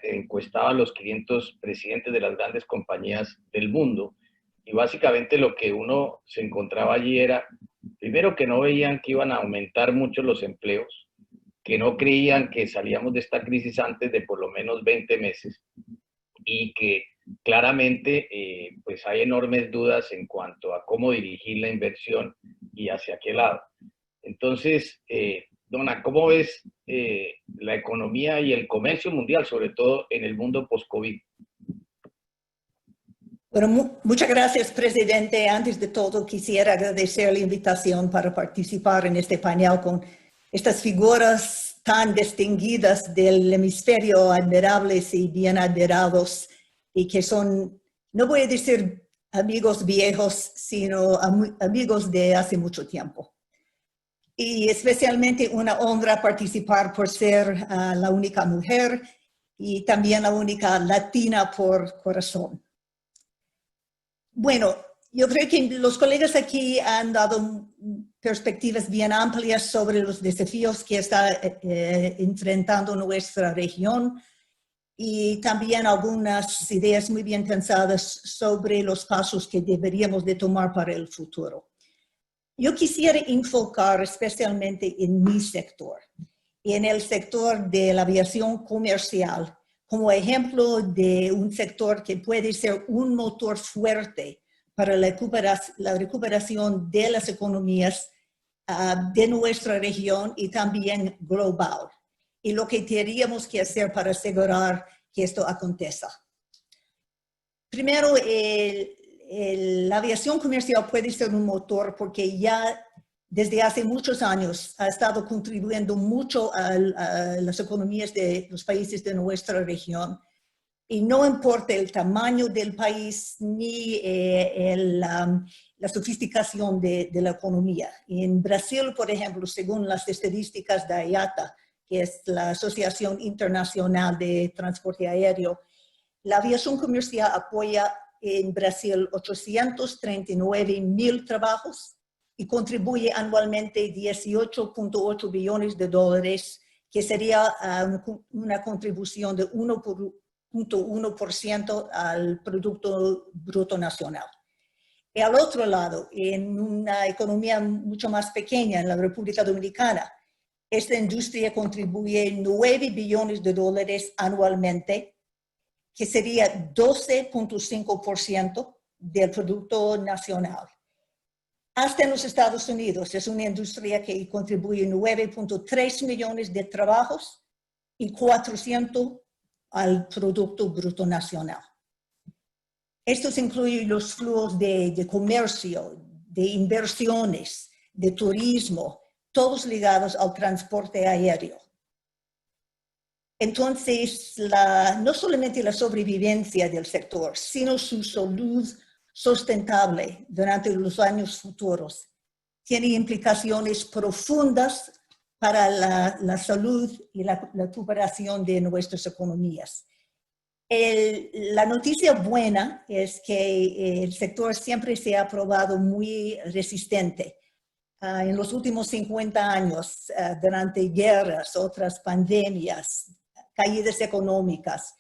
encuestaba a los 500 presidentes de las grandes compañías del mundo, y básicamente lo que uno se encontraba allí era, primero, que no veían que iban a aumentar mucho los empleos, que no creían que salíamos de esta crisis antes de por lo menos 20 meses, y que claramente pues hay enormes dudas en cuanto a cómo dirigir la inversión y hacia qué lado. Entonces, Donna, ¿cómo ves la economía y el comercio mundial, sobre todo en el mundo post-COVID? Bueno, muchas gracias, presidente. Antes de todo, quisiera agradecer la invitación para participar en este panel con estas figuras tan distinguidas del hemisferio, admirables y bien admirados, y que son, no voy a decir amigos viejos, sino amigos de hace mucho tiempo. Y especialmente una honra participar por ser la única mujer y también la única latina por corazón. Bueno, yo creo que los colegas aquí han dado perspectivas bien amplias sobre los desafíos que está enfrentando nuestra región y también algunas ideas muy bien pensadas sobre los pasos que deberíamos de tomar para el futuro. Yo quisiera enfocar especialmente en mi sector, en el sector de la aviación comercial, como ejemplo de un sector que puede ser un motor fuerte para la recuperación de las economías de nuestra región y también global. Y lo que tendríamos que hacer para asegurar que esto acontezca. Primero, la aviación comercial puede ser un motor porque ya desde hace muchos años ha estado contribuyendo mucho a las economías de los países de nuestra región. Y no importa el tamaño del país ni la sofisticación de la economía. En Brasil, por ejemplo, según las estadísticas de IATA, que es la Asociación Internacional de Transporte Aéreo, la aviación comercial apoya en Brasil 839,000 trabajos y contribuye anualmente 18.8 billones de dólares, que sería una contribución de 1.1% al Producto Bruto Nacional. Y al otro lado, en una economía mucho más pequeña, en la República Dominicana, esta industria contribuye 9 billones de dólares anualmente, que sería 12.5% del Producto Nacional. Hasta en los Estados Unidos es una industria que contribuye 9.3 millones de trabajos y 400 al Producto Bruto Nacional. Estos incluyen los flujos de comercio, de inversiones, de turismo, todos ligados al transporte aéreo. Entonces, no solamente la sobrevivencia del sector, sino su salud sustentable durante los años futuros, tiene implicaciones profundas para la salud y la recuperación de nuestras economías. La noticia buena es que el sector siempre se ha probado muy resistente. En los últimos 50 años, durante guerras, otras pandemias, caídas económicas,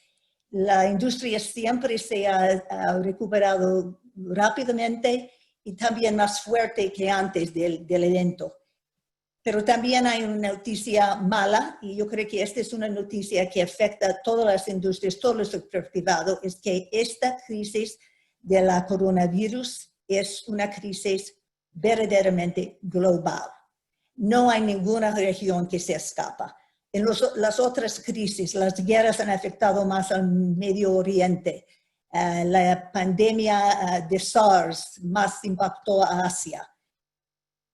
la industria siempre se ha recuperado rápidamente y también más fuerte que antes del evento. Pero también hay una noticia mala, y yo creo que esta es una noticia que afecta a todas las industrias, todo el sector privado, es que esta crisis de la coronavirus es una crisis verdaderamente global. No hay ninguna región que se escapa. En las otras crisis, las guerras han afectado más al Medio Oriente. La pandemia de SARS más impactó a Asia.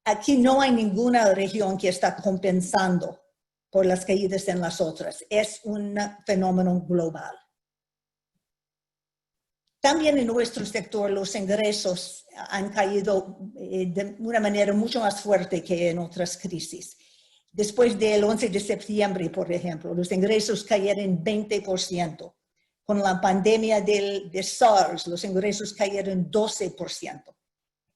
Aquí no hay ninguna región que está compensando por las caídas en las otras. Es un fenómeno global. También en nuestro sector los ingresos han caído de una manera mucho más fuerte que en otras crisis. Después del 11 de septiembre, por ejemplo, los ingresos cayeron 20%. Con la pandemia de SARS, los ingresos cayeron 12%.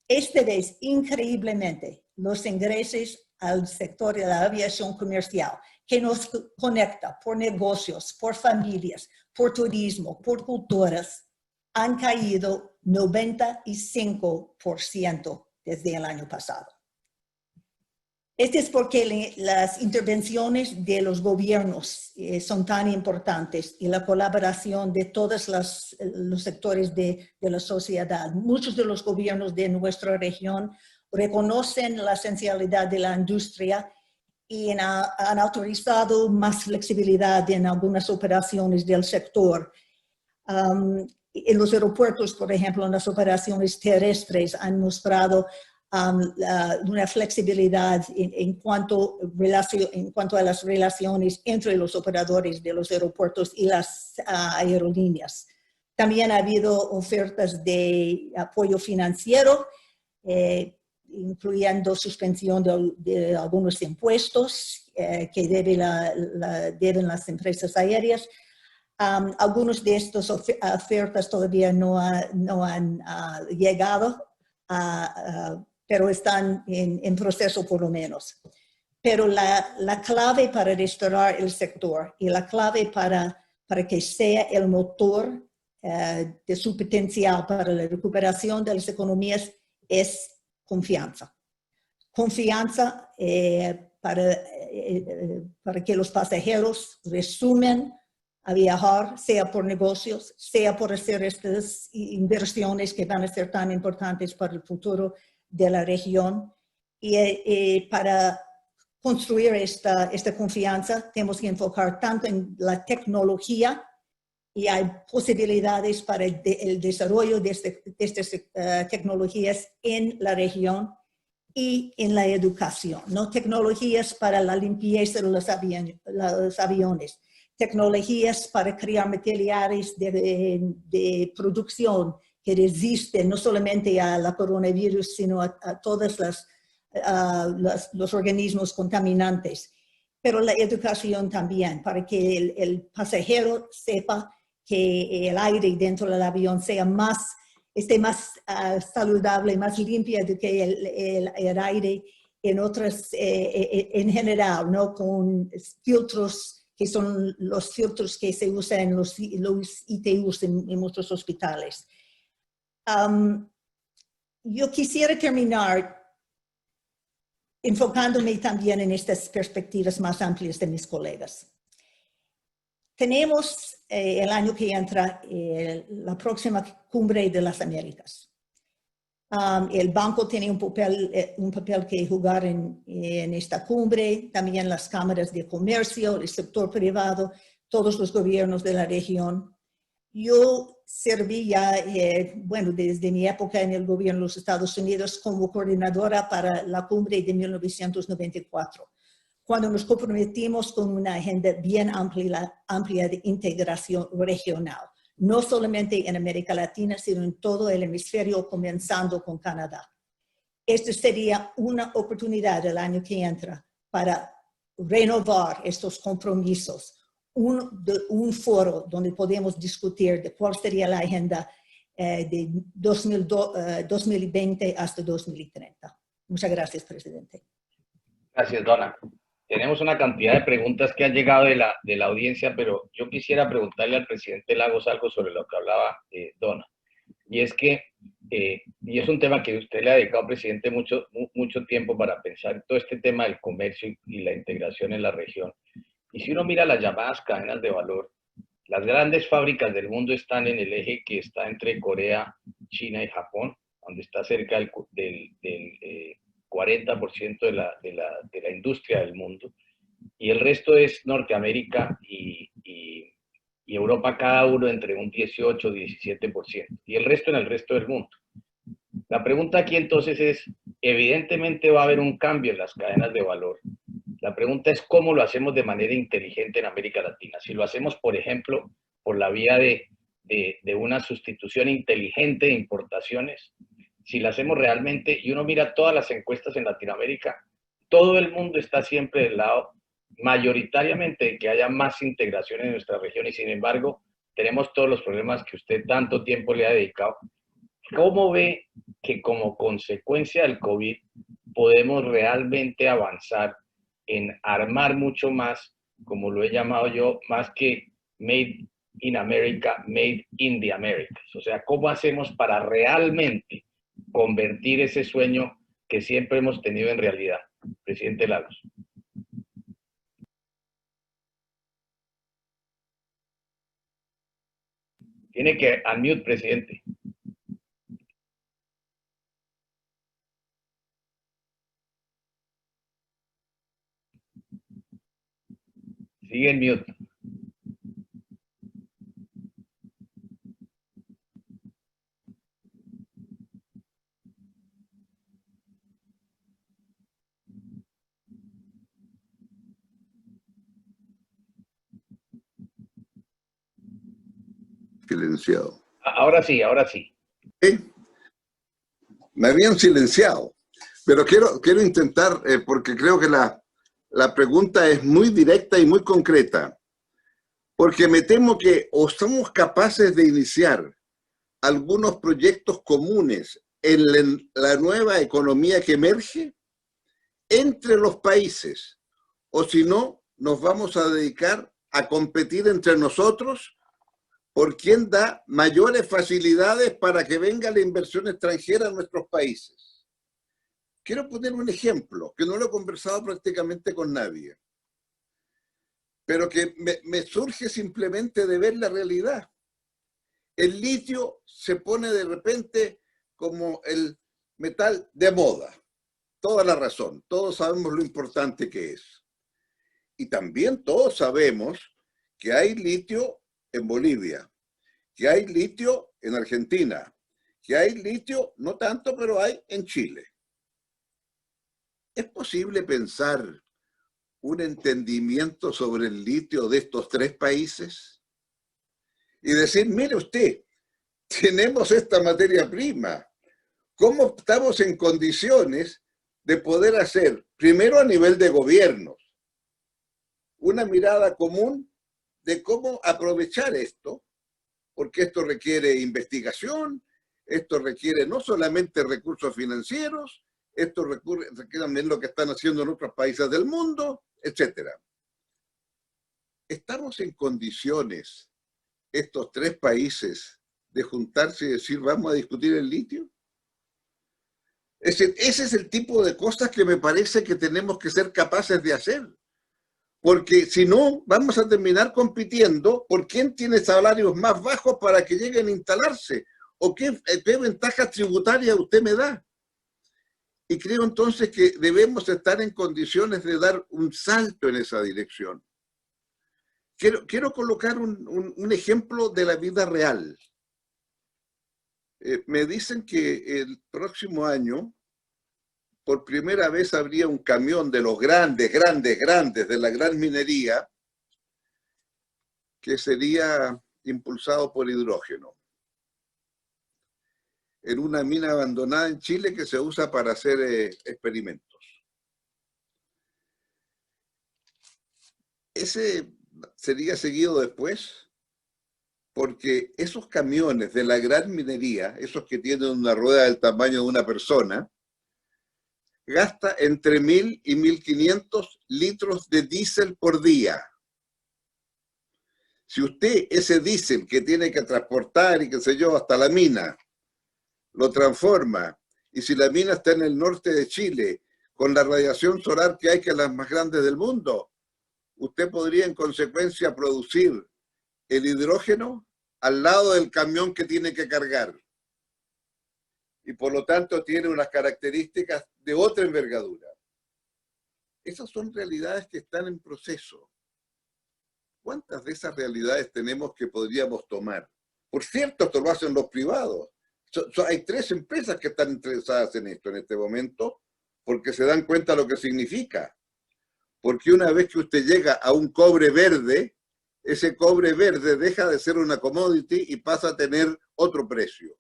Esta vez, increíblemente, los ingresos al sector de la aviación comercial, que nos conecta por negocios, por familias, por turismo, por culturas, han caído 95% desde el año pasado. Esto es porque las intervenciones de los gobiernos son tan importantes y la colaboración de todos los sectores de la sociedad. Muchos de los gobiernos de nuestra región reconocen la esencialidad de la industria y han autorizado más flexibilidad en algunas operaciones del sector. En los aeropuertos, por ejemplo, en las operaciones terrestres han mostrado una flexibilidad en cuanto a las relaciones entre los operadores de los aeropuertos y las aerolíneas. También ha habido ofertas de apoyo financiero, incluyendo suspensión de algunos impuestos que deben las empresas aéreas. Algunos de estas ofertas todavía no han llegado a pero están en proceso por lo menos. Pero la clave para restaurar el sector y la clave para que sea el motor de su potencial para la recuperación de las economías es confianza. Confianza para que los pasajeros resumen a viajar, sea por negocios, sea por hacer estas inversiones que van a ser tan importantes para el futuro de la región. Y para construir esta confianza tenemos que enfocar tanto en la tecnología, y hay posibilidades para el desarrollo de estas tecnologías en la región, y en la educación, ¿no? Tecnologías para la limpieza de los aviones, tecnologías para crear materiales de producción que resisten no solamente a la coronavirus, sino a todos los organismos contaminantes. Pero la educación también, para que el pasajero sepa que el aire dentro del avión esté más saludable, más limpia de que el aire en general, ¿no? Con filtros que son los filtros que se usan en los ITUs en nuestros hospitales. Yo quisiera terminar enfocándome también en estas perspectivas más amplias de mis colegas. Tenemos el año que entra la próxima Cumbre de las Américas. El banco tiene un papel que jugar en esta cumbre, también las cámaras de comercio, el sector privado, todos los gobiernos de la región. Yo serví ya, desde mi época en el gobierno de los Estados Unidos como coordinadora para la cumbre de 1994. Cuando nos comprometimos con una agenda bien amplia de integración regional, no solamente en América Latina, sino en todo el hemisferio, comenzando con Canadá. Esta sería una oportunidad el año que entra para renovar estos compromisos, un foro donde podemos discutir de cuál sería la agenda de 2020 hasta 2030. Muchas gracias, presidente. Gracias, Donna. Tenemos una cantidad de preguntas que han llegado de la audiencia, pero yo quisiera preguntarle al presidente Lagos algo sobre lo que hablaba Donna. Y es que, y es un tema que usted le ha dedicado, presidente, mucho tiempo para pensar todo este tema del comercio y la integración en la región. Y si uno mira las llamadas cadenas de valor, las grandes fábricas del mundo están en el eje que está entre Corea, China y Japón, donde está cerca del 40% de la industria del mundo, y el resto es Norteamérica y Europa, cada uno entre un 18 y 17%, y el resto en el resto del mundo. La pregunta aquí entonces es, evidentemente va a haber un cambio en las cadenas de valor. La pregunta es cómo lo hacemos de manera inteligente en América Latina. Si lo hacemos, por ejemplo, por la vía de una sustitución inteligente de importaciones, si la hacemos realmente, y uno mira todas las encuestas en Latinoamérica, todo el mundo está siempre del lado, mayoritariamente, de que haya más integración en nuestra región, y sin embargo, tenemos todos los problemas que usted tanto tiempo le ha dedicado. ¿Cómo ve que como consecuencia del COVID podemos realmente avanzar en armar mucho más, como lo he llamado yo, más que Made in America, Made in the Americas? O sea, ¿cómo hacemos para realmente convertir ese sueño que siempre hemos tenido en realidad? Presidente Lagos. Tiene que unmute, presidente. Sigue en mute. Silenciado. Ahora sí, ahora sí. ¿Sí? Me habían silenciado, pero quiero intentar, porque creo que la pregunta es muy directa y muy concreta, porque me temo que o somos capaces de iniciar algunos proyectos comunes en la nueva economía que emerge entre los países, o si no, nos vamos a dedicar a competir entre nosotros por quién da mayores facilidades para que venga la inversión extranjera a nuestros países. Quiero poner un ejemplo, que no lo he conversado prácticamente con nadie, pero que me surge simplemente de ver la realidad. El litio se pone de repente como el metal de moda. Toda la razón. Todos sabemos lo importante que es. Y también todos sabemos que hay litio en Bolivia, que hay litio en Argentina, que hay litio, no tanto, pero hay en Chile. ¿Es posible pensar un entendimiento sobre el litio de estos tres países? Y decir, mire usted, tenemos esta materia prima. ¿Cómo estamos en condiciones de poder hacer, primero a nivel de gobiernos, una mirada común de cómo aprovechar esto? Porque esto requiere investigación, esto requiere no solamente recursos financieros, esto requiere también lo que están haciendo en otros países del mundo, etc. ¿Estamos en condiciones, estos tres países, de juntarse y decir, vamos a discutir el litio? Ese es el tipo de cosas que me parece que tenemos que ser capaces de hacer. Porque si no, vamos a terminar compitiendo por quién tiene salarios más bajos para que lleguen a instalarse, o qué ventajas tributarias usted me da. Y creo entonces que debemos estar en condiciones de dar un salto en esa dirección. Quiero colocar un ejemplo de la vida real. Me dicen que el próximo año, por primera vez habría un camión de los grandes, de la gran minería, que sería impulsado por hidrógeno, en una mina abandonada en Chile que se usa para hacer experimentos. Ese sería seguido después, porque esos camiones de la gran minería, esos que tienen una rueda del tamaño de una persona, gasta entre 1.000 y 1.500 litros de diésel por día. Si usted ese diésel que tiene que transportar y qué sé yo hasta la mina, lo transforma, y si la mina está en el norte de Chile, con la radiación solar que hay, que es la más grande del mundo, usted podría en consecuencia producir el hidrógeno al lado del camión que tiene que cargar. Y por lo tanto tiene unas características de otra envergadura. Esas son realidades que están en proceso. ¿Cuántas de esas realidades tenemos que podríamos tomar? Por cierto, esto lo hacen los privados. Hay 3 empresas que están interesadas en esto en este momento, porque se dan cuenta de lo que significa. Porque una vez que usted llega a un cobre verde, ese cobre verde deja de ser una commodity y pasa a tener otro precio.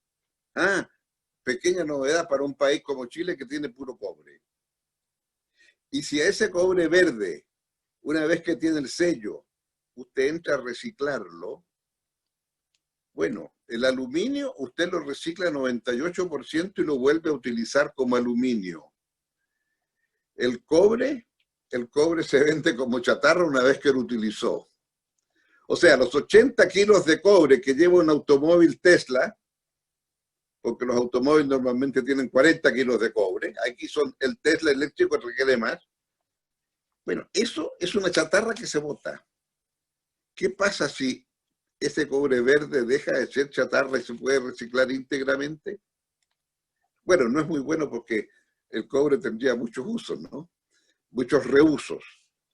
Pequeña novedad para un país como Chile que tiene puro cobre. Y si a ese cobre verde, una vez que tiene el sello, usted entra a reciclarlo, bueno, el aluminio usted lo recicla 98% y lo vuelve a utilizar como aluminio. El cobre se vende como chatarra una vez que lo utilizó. O sea, los 80 kilos de cobre que lleva un automóvil Tesla, porque los automóviles normalmente tienen 40 kilos de cobre, aquí son el Tesla eléctrico que requiere más. Bueno, eso es una chatarra que se bota. ¿Qué pasa si ese cobre verde deja de ser chatarra y se puede reciclar íntegramente? Bueno, no es muy bueno porque el cobre tendría muchos usos, ¿no? Muchos reusos.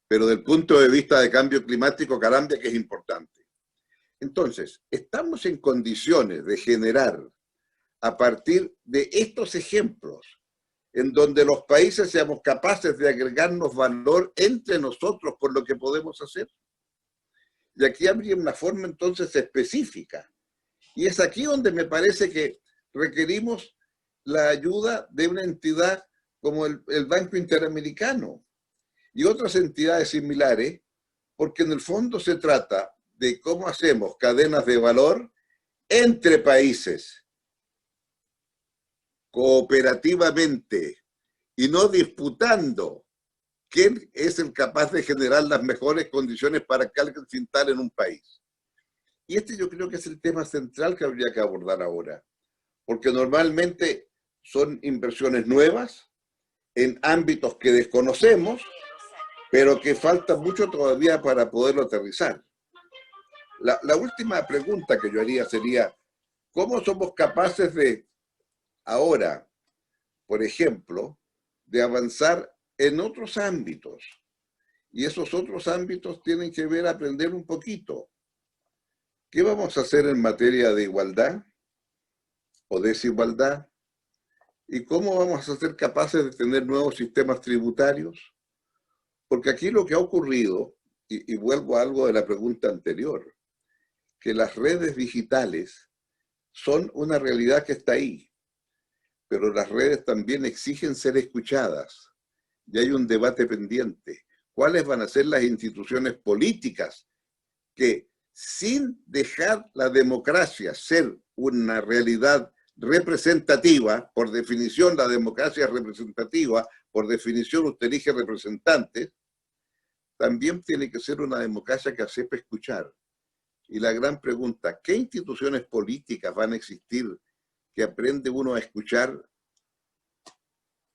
Pero desde el punto de vista de cambio climático, caramba, que es importante. Entonces, estamos en condiciones de generar, a partir de estos ejemplos, en donde los países seamos capaces de agregarnos valor entre nosotros por lo que podemos hacer. Y aquí habría una forma entonces específica. Y es aquí donde me parece que requerimos la ayuda de una entidad como el Banco Interamericano y otras entidades similares, porque en el fondo se trata de cómo hacemos cadenas de valor entre países, cooperativamente y no disputando quién es el capaz de generar las mejores condiciones para que alguien se instale en un país. Y este yo creo que es el tema central que habría que abordar ahora, porque normalmente son inversiones nuevas en ámbitos que desconocemos, pero que falta mucho todavía para poderlo aterrizar. La última pregunta que yo haría sería, ¿cómo somos capaces de ahora, por ejemplo, de avanzar en otros ámbitos? Y esos otros ámbitos tienen que ver, aprender un poquito. ¿Qué vamos a hacer en materia de igualdad o desigualdad? ¿Y cómo vamos a ser capaces de tener nuevos sistemas tributarios? Porque aquí lo que ha ocurrido, y vuelvo a algo de la pregunta anterior, que las redes digitales son una realidad que está ahí, pero las redes también exigen ser escuchadas. Y hay un debate pendiente. ¿Cuáles van a ser las instituciones políticas que, sin dejar la democracia ser una realidad representativa, por definición la democracia es representativa, por definición usted elige representantes, también tiene que ser una democracia que sepa escuchar? Y la gran pregunta, ¿qué instituciones políticas van a existir que aprende uno a escuchar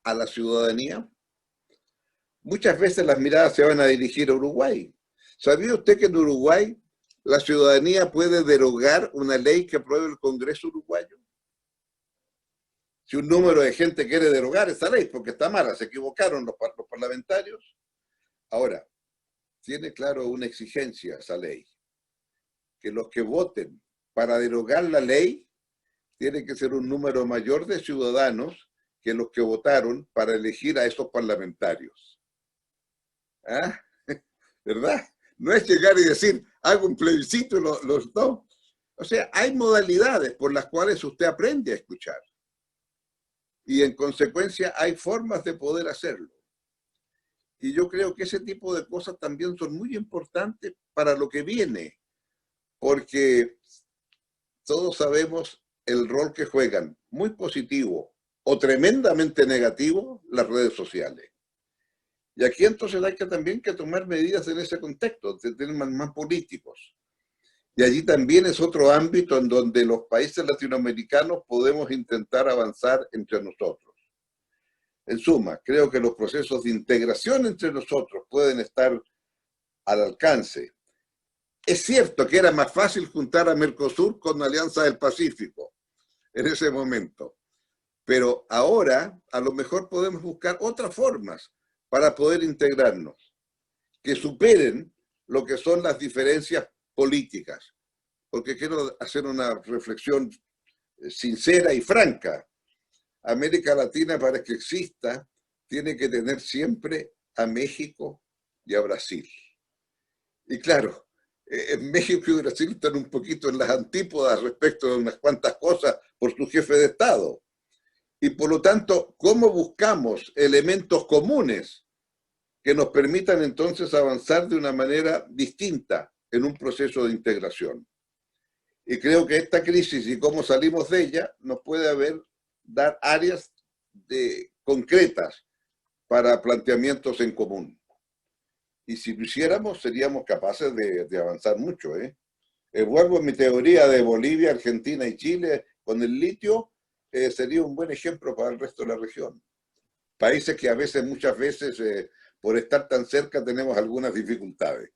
a la ciudadanía? Muchas veces las miradas se van a dirigir a Uruguay. ¿Sabía usted que en Uruguay la ciudadanía puede derogar una ley que apruebe el Congreso uruguayo? Si un número de gente quiere derogar esa ley, porque está mala, se equivocaron los parlamentarios. Ahora, tiene claro una exigencia esa ley, que los que voten para derogar la ley tiene que ser un número mayor de ciudadanos que los que votaron para elegir a esos parlamentarios. ¿Ah? ¿Verdad? No es llegar y decir, hago un plebiscito y los dos. O sea, hay modalidades por las cuales usted aprende a escuchar. Y en consecuencia hay formas de poder hacerlo. Y yo creo que ese tipo de cosas también son muy importantes para lo que viene, porque todos sabemos el rol que juegan, muy positivo o tremendamente negativo, las redes sociales. Y aquí entonces hay que también que tomar medidas en ese contexto, de temas más políticos. Y allí también es otro ámbito en donde los países latinoamericanos podemos intentar avanzar entre nosotros. En suma, creo que los procesos de integración entre nosotros pueden estar al alcance. Es cierto que era más fácil juntar a Mercosur con la Alianza del Pacífico en ese momento, pero ahora a lo mejor podemos buscar otras formas para poder integrarnos, que superen lo que son las diferencias políticas. Porque quiero hacer una reflexión sincera y franca. América Latina, para que exista, tiene que tener siempre a México y a Brasil. Y claro, México y Brasil están un poquito en las antípodas respecto de unas cuantas cosas por su jefe de Estado. Y por lo tanto, ¿cómo buscamos elementos comunes que nos permitan entonces avanzar de una manera distinta en un proceso de integración? Y creo que esta crisis y cómo salimos de ella nos puede dar áreas concretas para planteamientos en común. Y si lo hiciéramos, seríamos capaces de avanzar mucho. Vuelvo a mi teoría de Bolivia, Argentina y Chile con el litio, sería un buen ejemplo para el resto de la región. Países que muchas veces, por estar tan cerca, tenemos algunas dificultades.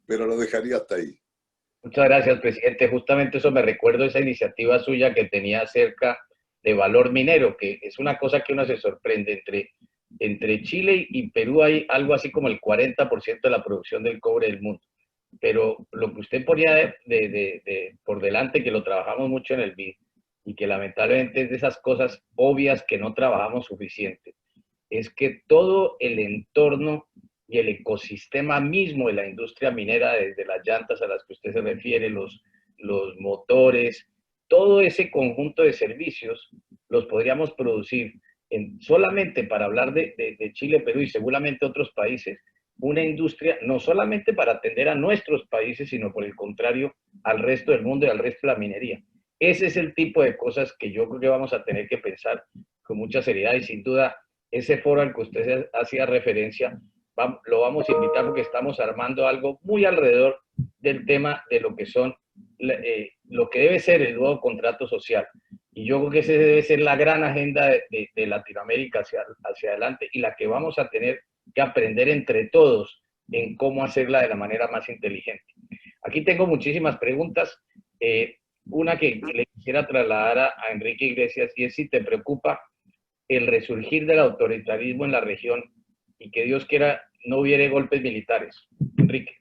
Pero lo dejaría hasta ahí. Muchas gracias, presidente. Justamente eso me recuerdo esa iniciativa suya que tenía acerca de valor minero, que es una cosa que uno se sorprende. Entre Chile y Perú hay algo así como el 40% de la producción del cobre del mundo. Pero lo que usted ponía por delante, que lo trabajamos mucho en el BID, y que lamentablemente es de esas cosas obvias que no trabajamos suficiente, es que todo el entorno y el ecosistema mismo de la industria minera, desde las llantas a las que usted se refiere, los motores, todo ese conjunto de servicios los podríamos producir solamente para hablar de Chile, Perú y seguramente otros países, una industria no solamente para atender a nuestros países, sino por el contrario al resto del mundo y al resto de la minería. Ese es el tipo de cosas que yo creo que vamos a tener que pensar con mucha seriedad, y sin duda ese foro al que usted hacía referencia, lo vamos a invitar porque estamos armando algo muy alrededor del tema de lo que son, lo que debe ser el nuevo contrato social. Y yo creo que esa debe ser la gran agenda de Latinoamérica hacia adelante, y la que vamos a tener que aprender entre todos en cómo hacerla de la manera más inteligente. Aquí tengo muchísimas preguntas. Una que le quisiera trasladar a Enrique Iglesias, y es si te preocupa el resurgir del autoritarismo en la región y que Dios quiera no hubiere golpes militares. Enrique.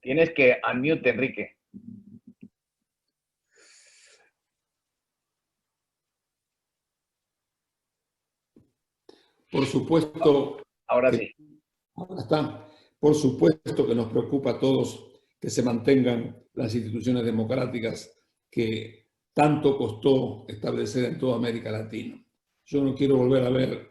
Tienes que unmute, Enrique. Por supuesto. Ahora sí. Ahora está. Por supuesto que nos preocupa a todos que se mantengan las instituciones democráticas que tanto costó establecer en toda América Latina. Yo no quiero volver a ver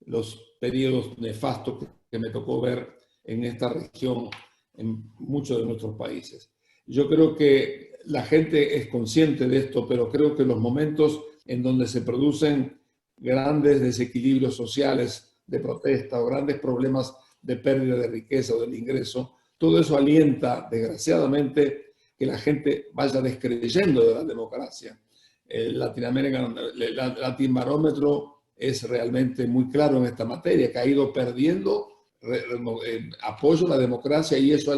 los periodos nefastos que me tocó ver en esta región, en muchos de nuestros países. Yo creo que la gente es consciente de esto, pero creo que los momentos en donde se producen grandes desequilibrios sociales de protesta o grandes problemas de pérdida de riqueza o del ingreso, todo eso alienta, desgraciadamente, que la gente vaya descreyendo de la democracia. El Latin Barómetro es realmente muy claro en esta materia, que ha ido perdiendo apoyo a la democracia, y eso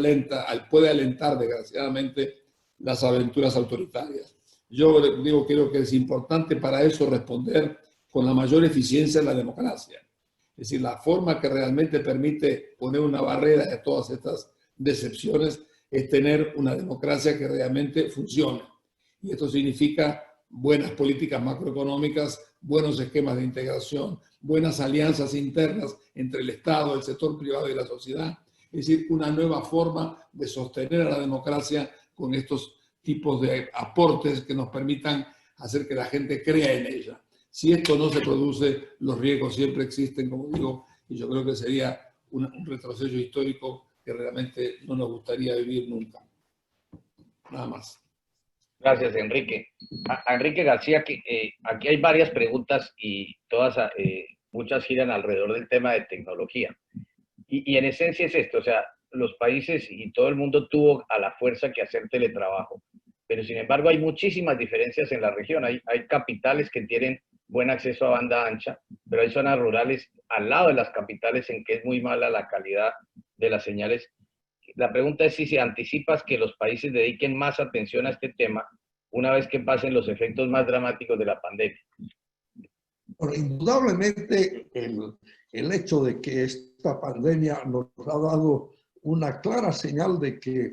puede alentar, desgraciadamente, las aventuras autoritarias. Yo digo, creo que es importante para eso responder con la mayor eficiencia en la democracia. Es decir, la forma que realmente permite poner una barrera de todas estas decepciones es tener una democracia que realmente funcione. Y esto significa buenas políticas macroeconómicas, buenos esquemas de integración, buenas alianzas internas entre el Estado, el sector privado y la sociedad. Es decir, una nueva forma de sostener a la democracia con estos tipos de aportes que nos permitan hacer que la gente crea en ella. Si esto no se produce, los riesgos siempre existen, como digo, y yo creo que sería un retroceso histórico que realmente no nos gustaría vivir nunca. Nada más. Gracias, Enrique. A Enrique García, aquí hay varias preguntas y todas, muchas giran alrededor del tema de tecnología. Y en esencia es esto, o sea, los países y todo el mundo tuvo a la fuerza que hacer teletrabajo, pero sin embargo hay muchísimas diferencias en la región. Hay capitales que tienen buen acceso a banda ancha, pero hay zonas rurales al lado de las capitales en que es muy mala la calidad de las señales. La pregunta es si anticipas que los países dediquen más atención a este tema una vez que pasen los efectos más dramáticos de la pandemia. Bueno, indudablemente el hecho de que esta pandemia nos ha dado una clara señal de que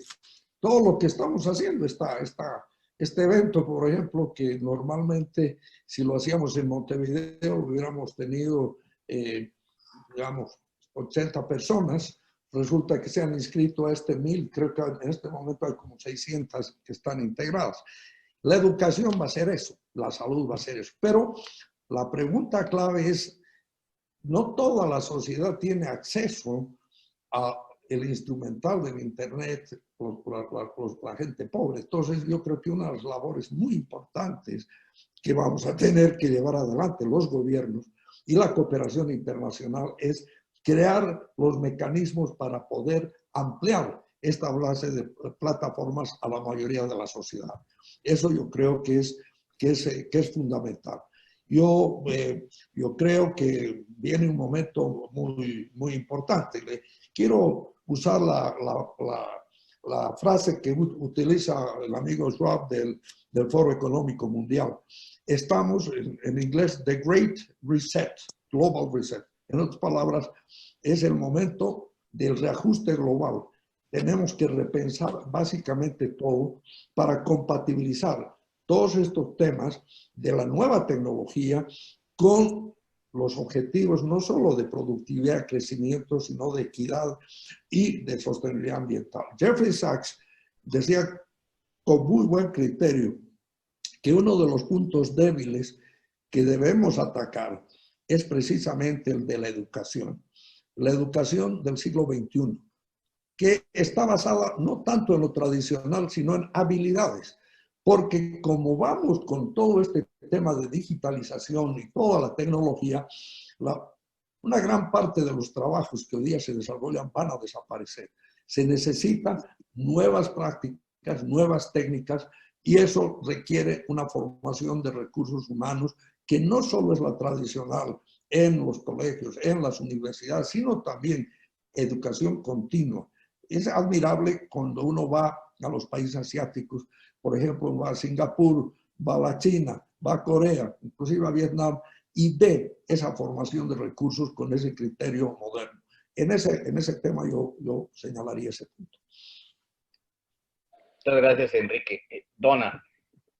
todo lo que estamos haciendo este evento, por ejemplo, que normalmente si lo hacíamos en Montevideo hubiéramos tenido, digamos, 80 personas, resulta que se han inscrito a 1000, creo que en este momento hay como 600 que están integradas. La educación va a ser eso, la salud va a ser eso, pero la pregunta clave es, no toda la sociedad tiene acceso a el instrumental del Internet, la gente pobre. Entonces yo creo que una de las labores muy importantes que vamos a tener que llevar adelante los gobiernos y la cooperación internacional es crear los mecanismos para poder ampliar esta clase de plataformas a la mayoría de la sociedad. Eso yo creo que es fundamental. Yo creo que viene un momento muy importante. Quiero usar la frase que utiliza el amigo Schwab del Foro Económico Mundial. Estamos, en inglés, The Great Reset, Global Reset. En otras palabras, es el momento del reajuste global. Tenemos que repensar básicamente todo para compatibilizar todos estos temas de la nueva tecnología con los objetivos no solo de productividad, crecimiento, sino de equidad y de sostenibilidad ambiental. Jeffrey Sachs decía con muy buen criterio que uno de los puntos débiles que debemos atacar es precisamente el de la educación del siglo XXI. que está basada no tanto en lo tradicional, sino en habilidades. Porque como vamos con todo este tema de digitalización y toda la tecnología, una gran parte de los trabajos que hoy día se desarrollan van a desaparecer. Se necesitan nuevas prácticas, nuevas técnicas, y eso requiere una formación de recursos humanos que no solo es la tradicional en los colegios, en las universidades, sino también educación continua. Es admirable cuando uno va a los países asiáticos, por ejemplo, va a Singapur, va a la China, va a Corea, inclusive a Vietnam, y ve esa formación de recursos con ese criterio moderno. En ese tema yo señalaría ese punto. Muchas gracias, Enrique. Donna,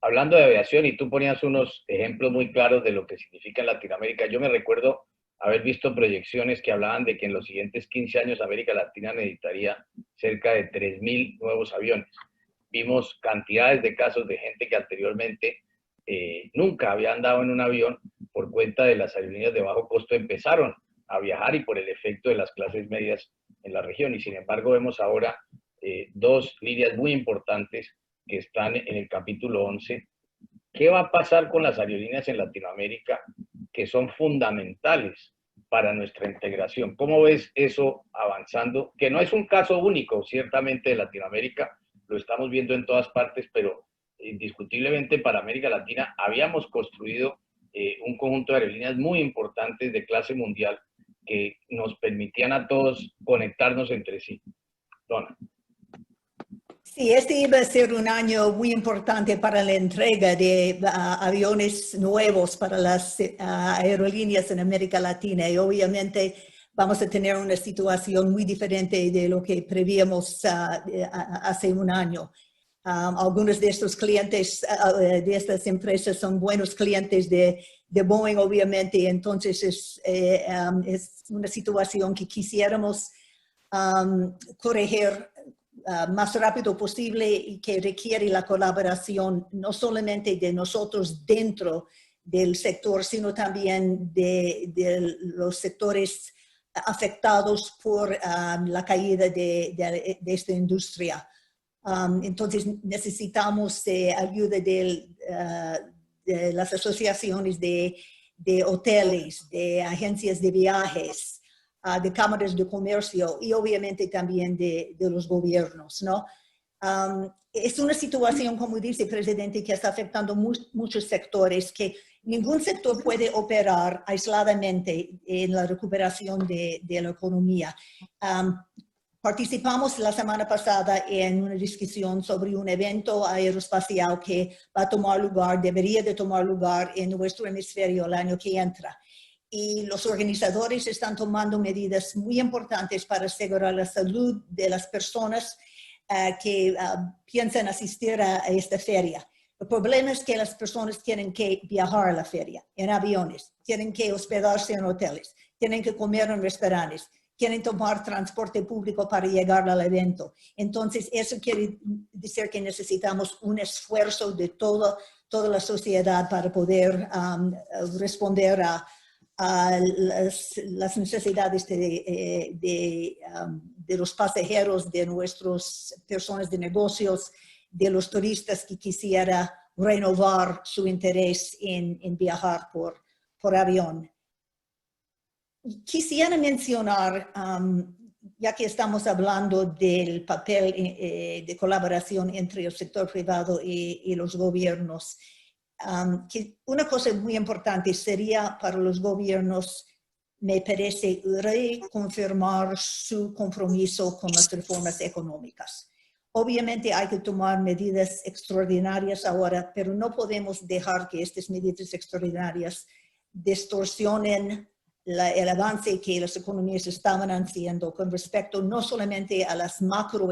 hablando de aviación, y tú ponías unos ejemplos muy claros de lo que significa en Latinoamérica, yo me recuerdo haber visto proyecciones que hablaban de que en los siguientes 15 años América Latina necesitaría cerca de 3.000 nuevos aviones. Vimos cantidades de casos de gente que anteriormente nunca había andado en un avión por cuenta de las aerolíneas de bajo costo, empezaron a viajar y por el efecto de las clases medias en la región. Y sin embargo vemos ahora dos líneas muy importantes que están en el capítulo 11. ¿Qué va a pasar con las aerolíneas en Latinoamérica que son fundamentales para nuestra integración? ¿Cómo ves eso avanzando? Que no es un caso único, ciertamente, de Latinoamérica, lo estamos viendo en todas partes, pero indiscutiblemente para América Latina habíamos construido un conjunto de aerolíneas muy importantes de clase mundial que nos permitían a todos conectarnos entre sí. Donna. Sí, este iba a ser un año muy importante para la entrega de aviones nuevos para las aerolíneas en América Latina, y obviamente vamos a tener una situación muy diferente de lo que prevíamos hace un año. Algunos de estos clientes, de estas empresas, son buenos clientes de Boeing, obviamente, entonces es una situación que quisiéramos corregir más rápido posible, y que requiere la colaboración no solamente de nosotros dentro del sector, sino también de los sectores afectados por la caída de esta industria. Entonces necesitamos ayuda de las asociaciones de hoteles, de agencias de viajes, de cámaras de comercio y obviamente también de los gobiernos, ¿no? Es una situación, como dice el presidente, que está afectando muchos sectores, que ningún sector puede operar aisladamente en la recuperación de la economía. Participamos la semana pasada en una discusión sobre un evento aeroespacial que va a tomar lugar, debería de tomar lugar en nuestro hemisferio el año que entra. Y los organizadores están tomando medidas muy importantes para asegurar la salud de las personas que piensan asistir a esta feria. El problema es que las personas tienen que viajar a la feria en aviones, tienen que hospedarse en hoteles, tienen que comer en restaurantes, quieren tomar transporte público para llegar al evento. Entonces, eso quiere decir que necesitamos un esfuerzo de toda la sociedad para poder responder a las necesidades de los pasajeros, de nuestras personas de negocios, de los turistas que quisiera renovar su interés en viajar por avión. Quisiera mencionar, ya que estamos hablando del papel de colaboración entre el sector privado y los gobiernos, que una cosa muy importante sería para los gobiernos, me parece, reconfirmar su compromiso con las reformas económicas. Obviamente hay que tomar medidas extraordinarias ahora, pero no podemos dejar que estas medidas extraordinarias distorsionen el avance que las economías estaban haciendo con respecto no solamente a las macro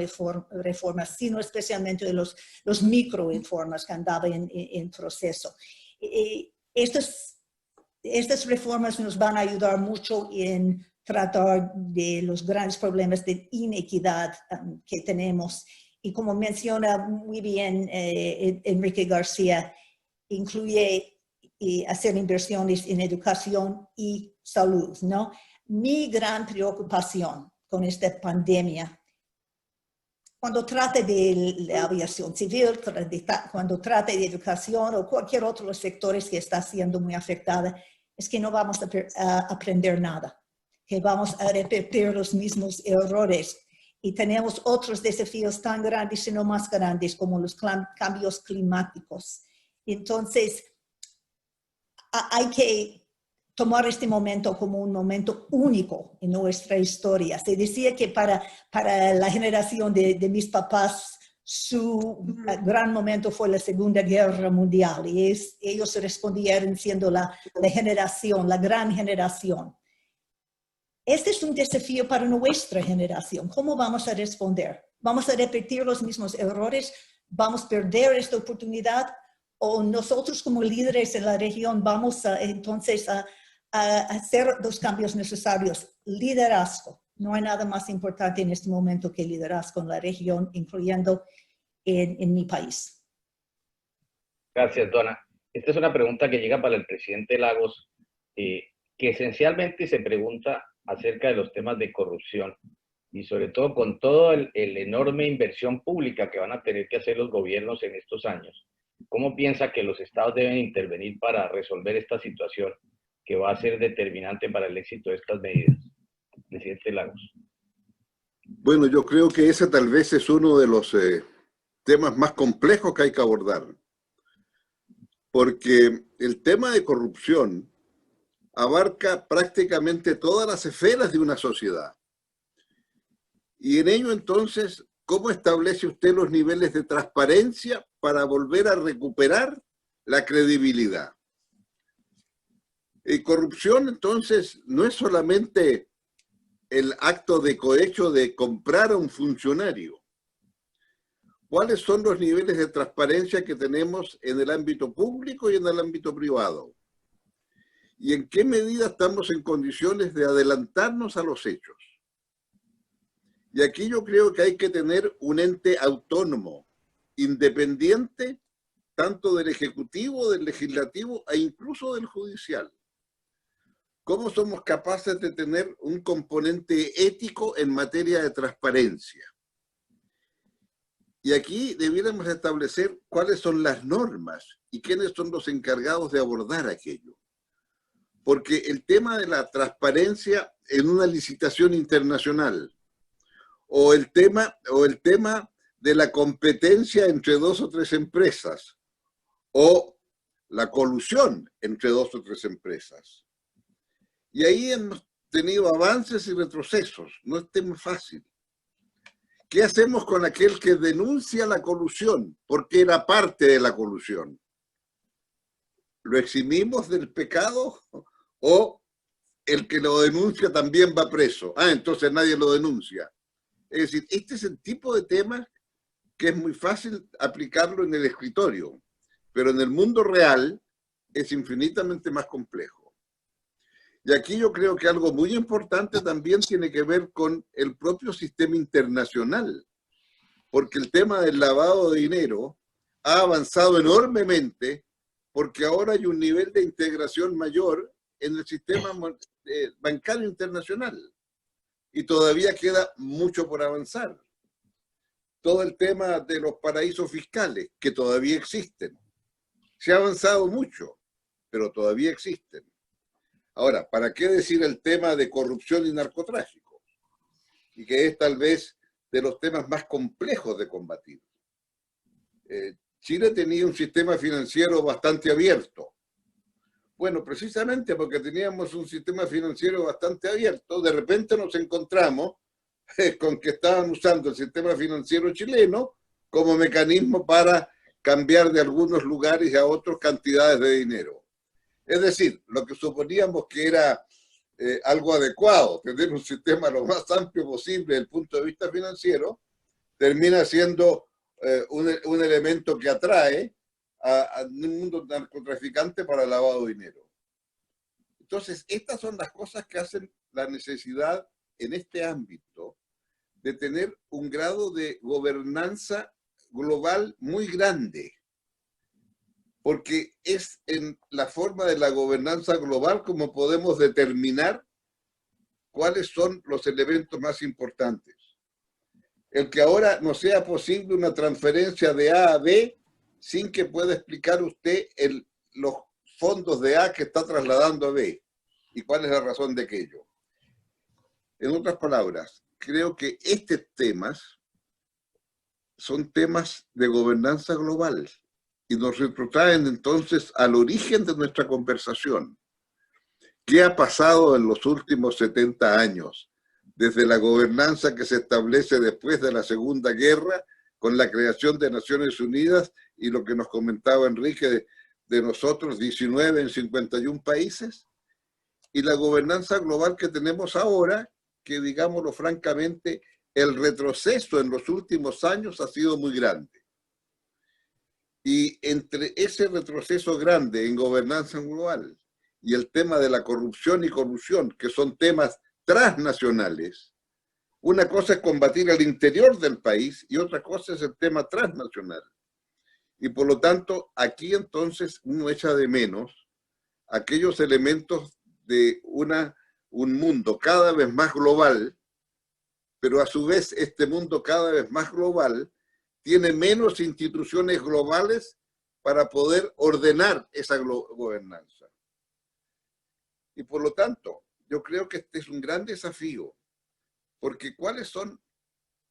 reformas, sino especialmente a los micro reformas que andaban en proceso. Estas reformas nos van a ayudar mucho en tratar de los grandes problemas de inequidad que tenemos. Y como menciona muy bien Enrique García, incluye hacer inversiones en educación y salud, ¿no? Mi gran preocupación con esta pandemia cuando trata de la aviación civil, cuando trata de educación o cualquier otro sectores que está siendo muy afectada, es que no vamos a aprender nada, que vamos a repetir los mismos errores. Y tenemos otros desafíos tan grandes y no más grandes como los cambios climáticos. Entonces, hay que tomar este momento como un momento único en nuestra historia. Se decía que para la generación de mis papás, su gran momento fue la Segunda Guerra Mundial y ellos respondieron siendo la generación, la gran generación. Este es un desafío para nuestra generación. ¿Cómo vamos a responder? ¿Vamos a repetir los mismos errores? ¿Vamos a perder esta oportunidad? ¿O nosotros como líderes en la región vamos entonces a hacer los cambios necesarios? Liderazgo. No hay nada más importante en este momento que liderazgo en la región, incluyendo en mi país. Gracias, Donna. Esta es una pregunta que llega para el presidente Lagos, que esencialmente se pregunta acerca de los temas de corrupción y sobre todo con toda la enorme inversión pública que van a tener que hacer los gobiernos en estos años. ¿Cómo piensa que los estados deben intervenir para resolver esta situación que va a ser determinante para el éxito de estas medidas? Presidente Lagos. Bueno, yo creo que ese tal vez es uno de los temas más complejos que hay que abordar. Porque el tema de corrupción abarca prácticamente todas las esferas de una sociedad. Y en ello entonces, ¿cómo establece usted los niveles de transparencia para volver a recuperar la credibilidad? Y corrupción entonces no es solamente el acto de cohecho de comprar a un funcionario. ¿Cuáles son los niveles de transparencia que tenemos en el ámbito público y en el ámbito privado? ¿Y en qué medida estamos en condiciones de adelantarnos a los hechos? Y aquí yo creo que hay que tener un ente autónomo, independiente, tanto del Ejecutivo, del Legislativo e incluso del Judicial. ¿Cómo somos capaces de tener un componente ético en materia de transparencia? Y aquí debiéramos establecer cuáles son las normas y quiénes son los encargados de abordar aquello. Porque el tema de la transparencia en una licitación internacional o el tema de la competencia entre 2 o 3 empresas o la colusión entre 2 o 3 empresas. Y ahí hemos tenido avances y retrocesos, no es tema fácil. ¿Qué hacemos con aquel que denuncia la colusión porque era parte de la colusión? ¿Lo eximimos del pecado o el que lo denuncia también va preso? Entonces nadie lo denuncia. Es decir, este es el tipo de tema que es muy fácil aplicarlo en el escritorio, pero en el mundo real es infinitamente más complejo. Y aquí yo creo que algo muy importante también tiene que ver con el propio sistema internacional, porque el tema del lavado de dinero ha avanzado enormemente porque ahora hay un nivel de integración mayor en el sistema bancario internacional y todavía queda mucho por avanzar. Todo el tema de los paraísos fiscales, que todavía existen. Se ha avanzado mucho, pero todavía existen. Ahora, ¿para qué decir el tema de corrupción y narcotráfico? Y que es tal vez de los temas más complejos de combatir. Chile tenía un sistema financiero bastante abierto. Bueno, precisamente porque teníamos un sistema financiero bastante abierto, de repente nos encontramos con que estaban usando el sistema financiero chileno como mecanismo para cambiar de algunos lugares a otros cantidades de dinero. Es decir, lo que suponíamos que era algo adecuado, tener un sistema lo más amplio posible desde el punto de vista financiero, termina siendo un elemento que atrae a un mundo narcotraficante para el lavado de dinero. Entonces, estas son las cosas que hacen la necesidad en este ámbito de tener un grado de gobernanza global muy grande, porque es en la forma de la gobernanza global como podemos determinar cuáles son los elementos más importantes. el que ahora no sea posible una transferencia de A a B sin que pueda explicar usted los fondos de A que está trasladando a B y cuál es la razón de aquello. En otras palabras, creo que estos temas son temas de gobernanza global y nos retrotraen entonces al origen de nuestra conversación. ¿Qué ha pasado en los últimos 70 años? Desde la gobernanza que se establece después de la Segunda Guerra, con la creación de Naciones Unidas y lo que nos comentaba Enrique de nosotros, 19 en 51 países, y la gobernanza global que tenemos ahora, que digámoslo francamente, el retroceso en los últimos años ha sido muy grande. Y entre ese retroceso grande en gobernanza global y el tema de la corrupción y colusión, que son temas transnacionales, una cosa es combatir al interior del país y otra cosa es el tema transnacional. Y por lo tanto, aquí entonces uno echa de menos aquellos elementos de un mundo cada vez más global, pero a su vez este mundo cada vez más global tiene menos instituciones globales para poder ordenar esa gobernanza. Y por lo tanto, yo creo que este es un gran desafío, porque ¿cuáles son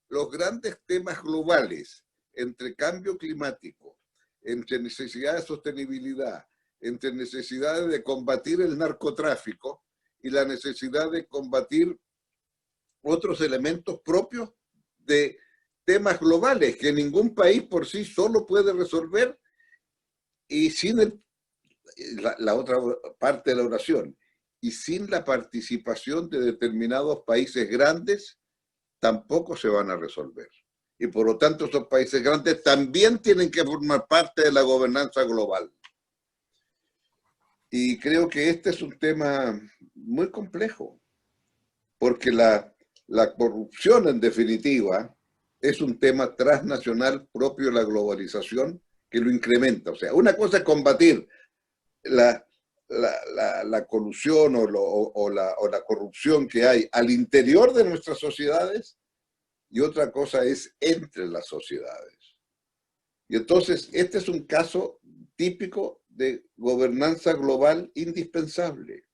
los grandes temas globales entre cambio climático, entre necesidad de sostenibilidad, entre necesidades de combatir el narcotráfico y la necesidad de combatir otros elementos propios de temas globales que ningún país por sí solo puede resolver? Y sin la otra parte de la oración, y sin la participación de determinados países grandes, tampoco se van a resolver. Y por lo tanto, esos países grandes también tienen que formar parte de la gobernanza global. Y creo que este es un tema muy complejo, porque la corrupción, en definitiva, es un tema transnacional propio de la globalización que lo incrementa. O sea, una cosa es combatir la colusión o la corrupción que hay al interior de nuestras sociedades, y otra cosa es entre las sociedades. Y entonces, este es un caso típico de gobernanza global indispensable.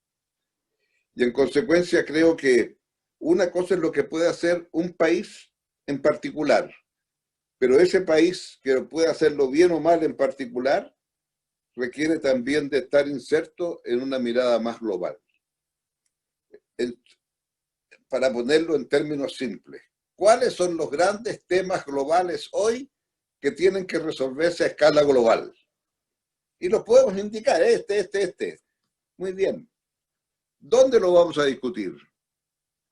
Y en consecuencia creo que una cosa es lo que puede hacer un país en particular, pero ese país que puede hacerlo bien o mal en particular requiere también de estar inserto en una mirada más global. Para ponerlo en términos simples, ¿cuáles son los grandes temas globales hoy que tienen que resolverse a escala global? Y los podemos indicar, este. Muy bien. ¿Dónde lo vamos a discutir?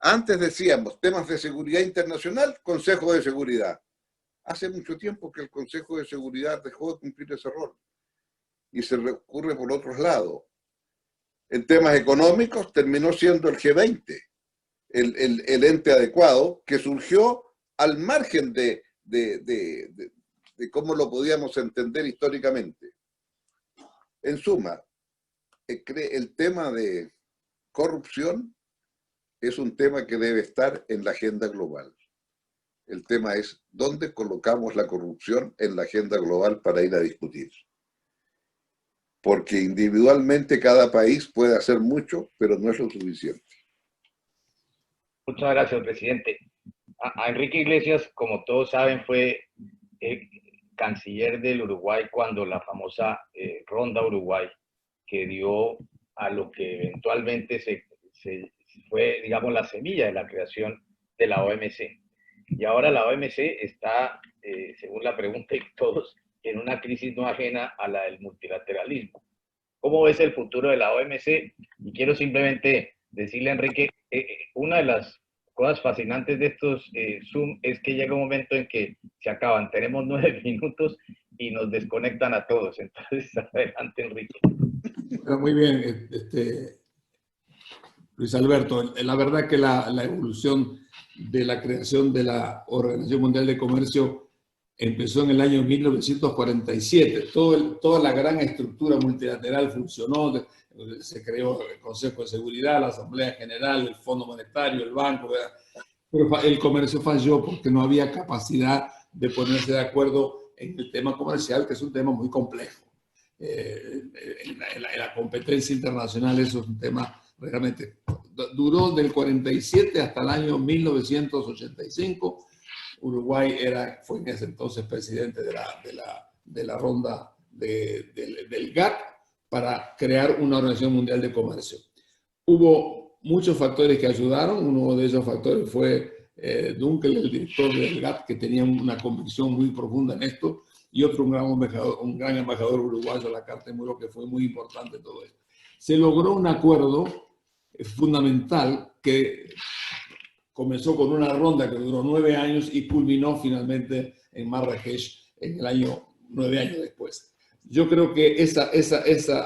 Antes decíamos, temas de seguridad internacional, Consejo de Seguridad. Hace mucho tiempo que el Consejo de Seguridad dejó de cumplir ese rol y se recurre por otros lados. En temas económicos terminó siendo el G20 el ente adecuado, que surgió al margen de cómo lo podíamos entender históricamente. En suma, el tema de corrupción es un tema que debe estar en la agenda global. El tema es dónde colocamos la corrupción en la agenda global para ir a discutir. Porque individualmente cada país puede hacer mucho, pero no es lo suficiente. Muchas gracias, presidente. A Enrique Iglesias, como todos saben, fue canciller del Uruguay cuando la famosa Ronda Uruguay, que dio a lo que eventualmente fue, digamos, la semilla de la creación de la OMC. Y ahora la OMC está, según la pregunta de todos, en una crisis no ajena a la del multilateralismo. ¿Cómo ves el futuro de la OMC? Y quiero simplemente decirle a Enrique, una de las cosas fascinantes de estos Zoom es que llega un momento en que se acaban, tenemos 9 minutos y nos desconectan a todos. Entonces, adelante, Enrique. Muy bien, Luis Alberto. La verdad que la evolución de la creación de la Organización Mundial de Comercio empezó en el año 1947. Toda la gran estructura multilateral funcionó, se creó el Consejo de Seguridad, la Asamblea General, el Fondo Monetario, el Banco, Pero el comercio falló porque no había capacidad de ponerse de acuerdo en el tema comercial, que es un tema muy complejo. En la competencia internacional eso es un tema realmente... Duró del 47 hasta el año 1985. Uruguay fue en ese entonces presidente de la ronda del GATT para crear una Organización Mundial de Comercio. Hubo muchos factores que ayudaron. Uno de esos factores fue Dunkel, el director del GATT, que tenía una convicción muy profunda en esto, y otro, un gran embajador uruguayo, Lacarte Muro, que fue muy importante en todo esto. Se logró un acuerdo fundamental que comenzó con una ronda que duró 9 años y culminó finalmente en Marrakech en el año 9 años después. Yo creo que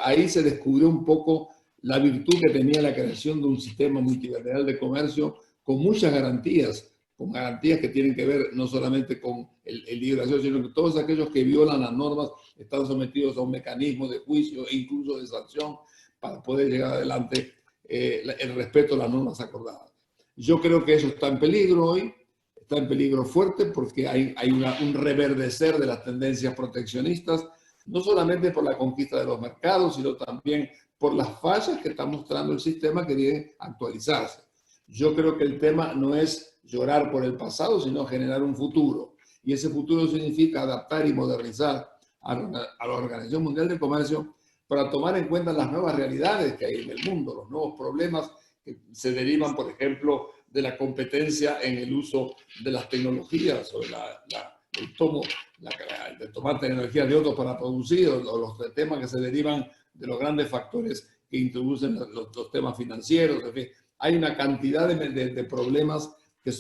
ahí se descubrió un poco la virtud que tenía la creación de un sistema multilateral de comercio con muchas garantías, con garantías que tienen que ver no solamente con el libre acceso, sino que todos aquellos que violan las normas están sometidos a un mecanismo de juicio e incluso de sanción para poder llegar adelante el respeto a las normas acordadas. Yo creo que eso está en peligro hoy, está en peligro fuerte porque hay un reverdecer de las tendencias proteccionistas, no solamente por la conquista de los mercados, sino también por las fallas que está mostrando el sistema que debe actualizarse. Yo creo que el tema no es llorar por el pasado, sino generar un futuro. Y ese futuro significa adaptar y modernizar a la Organización Mundial de Comercio para tomar en cuenta las nuevas realidades que hay en el mundo, los nuevos problemas que se derivan, por ejemplo, de la competencia en el uso de las tecnologías o de tomar tecnologías de otros para producir, o los temas que se derivan de los grandes factores que introducen los temas financieros. En fin, hay una cantidad de problemas que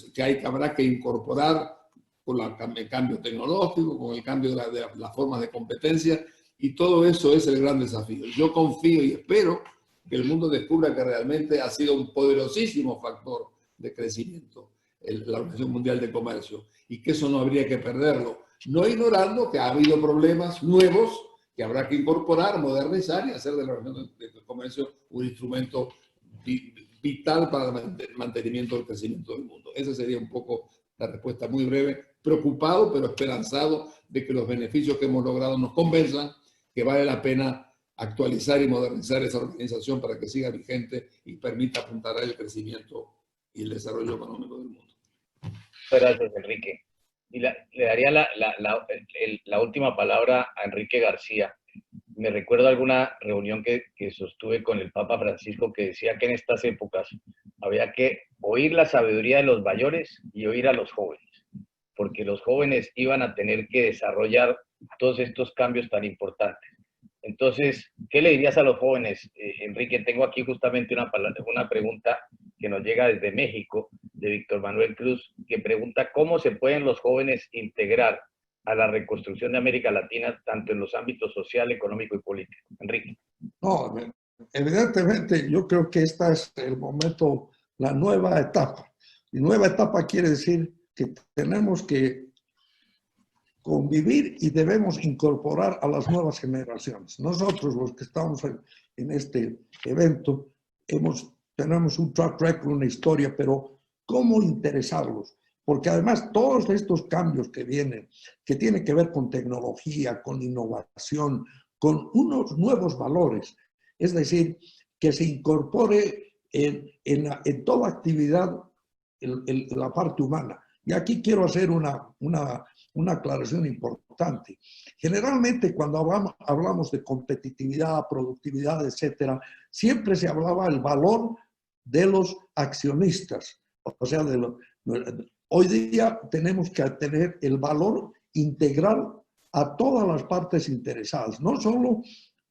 habrá que incorporar con el cambio tecnológico, con el cambio de las formas de competencia, y todo eso es el gran desafío. Yo confío y espero que el mundo descubra que realmente ha sido un poderosísimo factor de crecimiento la Organización Mundial de Comercio, y que eso no habría que perderlo, no ignorando que ha habido problemas nuevos que habrá que incorporar, modernizar y hacer de la Organización de Comercio un instrumento vital para el mantenimiento del crecimiento del mundo. Esa sería un poco la respuesta muy breve, preocupado pero esperanzado de que los beneficios que hemos logrado nos convenzan que vale la pena actualizar y modernizar esa organización para que siga vigente y permita apuntar al crecimiento y el desarrollo económico del mundo. Gracias, Enrique. Y le daría la última palabra a Enrique García. Me recuerdo alguna reunión que sostuve con el Papa Francisco que decía que en estas épocas había que oír la sabiduría de los mayores y oír a los jóvenes, porque los jóvenes iban a tener que desarrollar todos estos cambios tan importantes. Entonces, ¿qué le dirías a los jóvenes? Enrique, tengo aquí justamente una pregunta que nos llega desde México, de Víctor Manuel Cruz, que pregunta cómo se pueden los jóvenes integrar a la reconstrucción de América Latina, tanto en los ámbitos social, económico y político. Enrique. No, evidentemente yo creo que este es el momento, la nueva etapa. Y nueva etapa quiere decir que tenemos que convivir y debemos incorporar a las nuevas generaciones. Nosotros, los que estamos en este evento, tenemos un track record, una historia, pero ¿cómo interesarlos? Porque además todos estos cambios que vienen, que tienen que ver con tecnología, con innovación, con unos nuevos valores, es decir, que se incorpore en toda actividad la parte humana. Y aquí quiero hacer una aclaración importante. Generalmente cuando hablamos de competitividad, productividad, etcétera, siempre se hablaba del valor de los accionistas. O sea, hoy día tenemos que tener el valor integral a todas las partes interesadas, no solo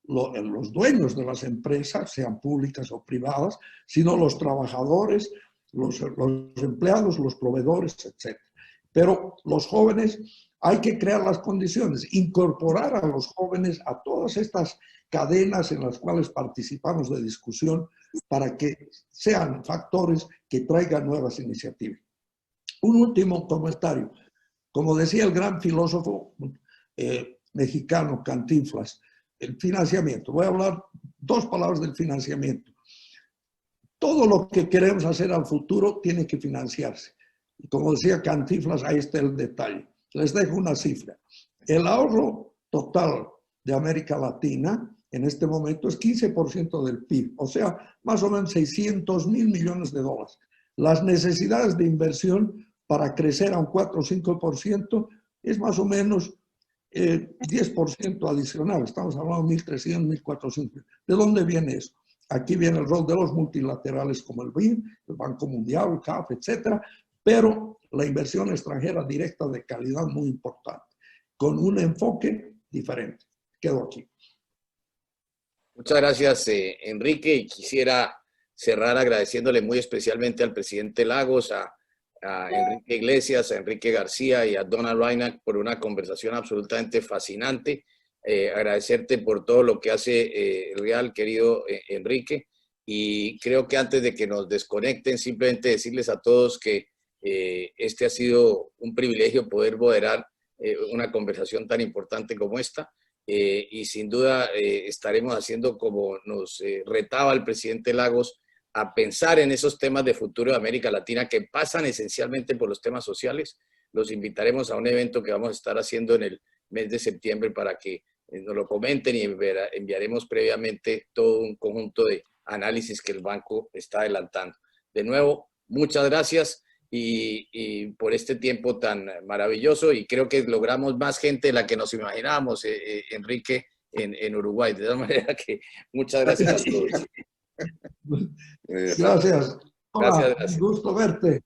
los dueños de las empresas, sean públicas o privadas, sino los trabajadores, los empleados, los proveedores, etc. Pero los jóvenes, hay que crear las condiciones, incorporar a los jóvenes a todas estas cadenas en las cuales participamos de discusión para que sean factores que traigan nuevas iniciativas. Un último comentario. Como decía el gran filósofo mexicano Cantinflas, el financiamiento. Voy a hablar 2 palabras del financiamiento. Todo lo que queremos hacer al futuro tiene que financiarse. Y como decía Cantinflas, ahí está el detalle. Les dejo una cifra. El ahorro total de América Latina en este momento es 15% del PIB, o sea, más o menos 600 mil millones de dólares. Las necesidades de inversión para crecer a un 4 o 5% es más o menos 10% adicional. Estamos hablando de 1.300, 1.400. ¿De dónde viene eso? Aquí viene el rol de los multilaterales como el BID, el Banco Mundial, el CAF, etcétera, pero la inversión extranjera directa de calidad muy importante, con un enfoque diferente. Quedo aquí. Muchas gracias, Enrique, y quisiera cerrar agradeciéndole muy especialmente al presidente Lagos, a Enrique Iglesias, a Enrique García y a Donald Reinach por una conversación absolutamente fascinante. Agradecerte por todo lo que hace Real, querido Enrique, y creo que antes de que nos desconecten, simplemente decirles a todos que este ha sido un privilegio poder moderar una conversación tan importante como esta. Y sin duda estaremos haciendo como nos retaba el presidente Lagos a pensar en esos temas de futuro de América Latina que pasan esencialmente por los temas sociales. Los invitaremos a un evento que vamos a estar haciendo en el mes de septiembre para que nos lo comenten y enviaremos previamente todo un conjunto de análisis que el banco está adelantando. De nuevo, muchas gracias y por este tiempo tan maravilloso, y creo que logramos más gente de la que nos imaginábamos, Enrique, en Uruguay. De todas maneras que muchas gracias a todos. Gracias. Hola, Gracias. un gusto verte.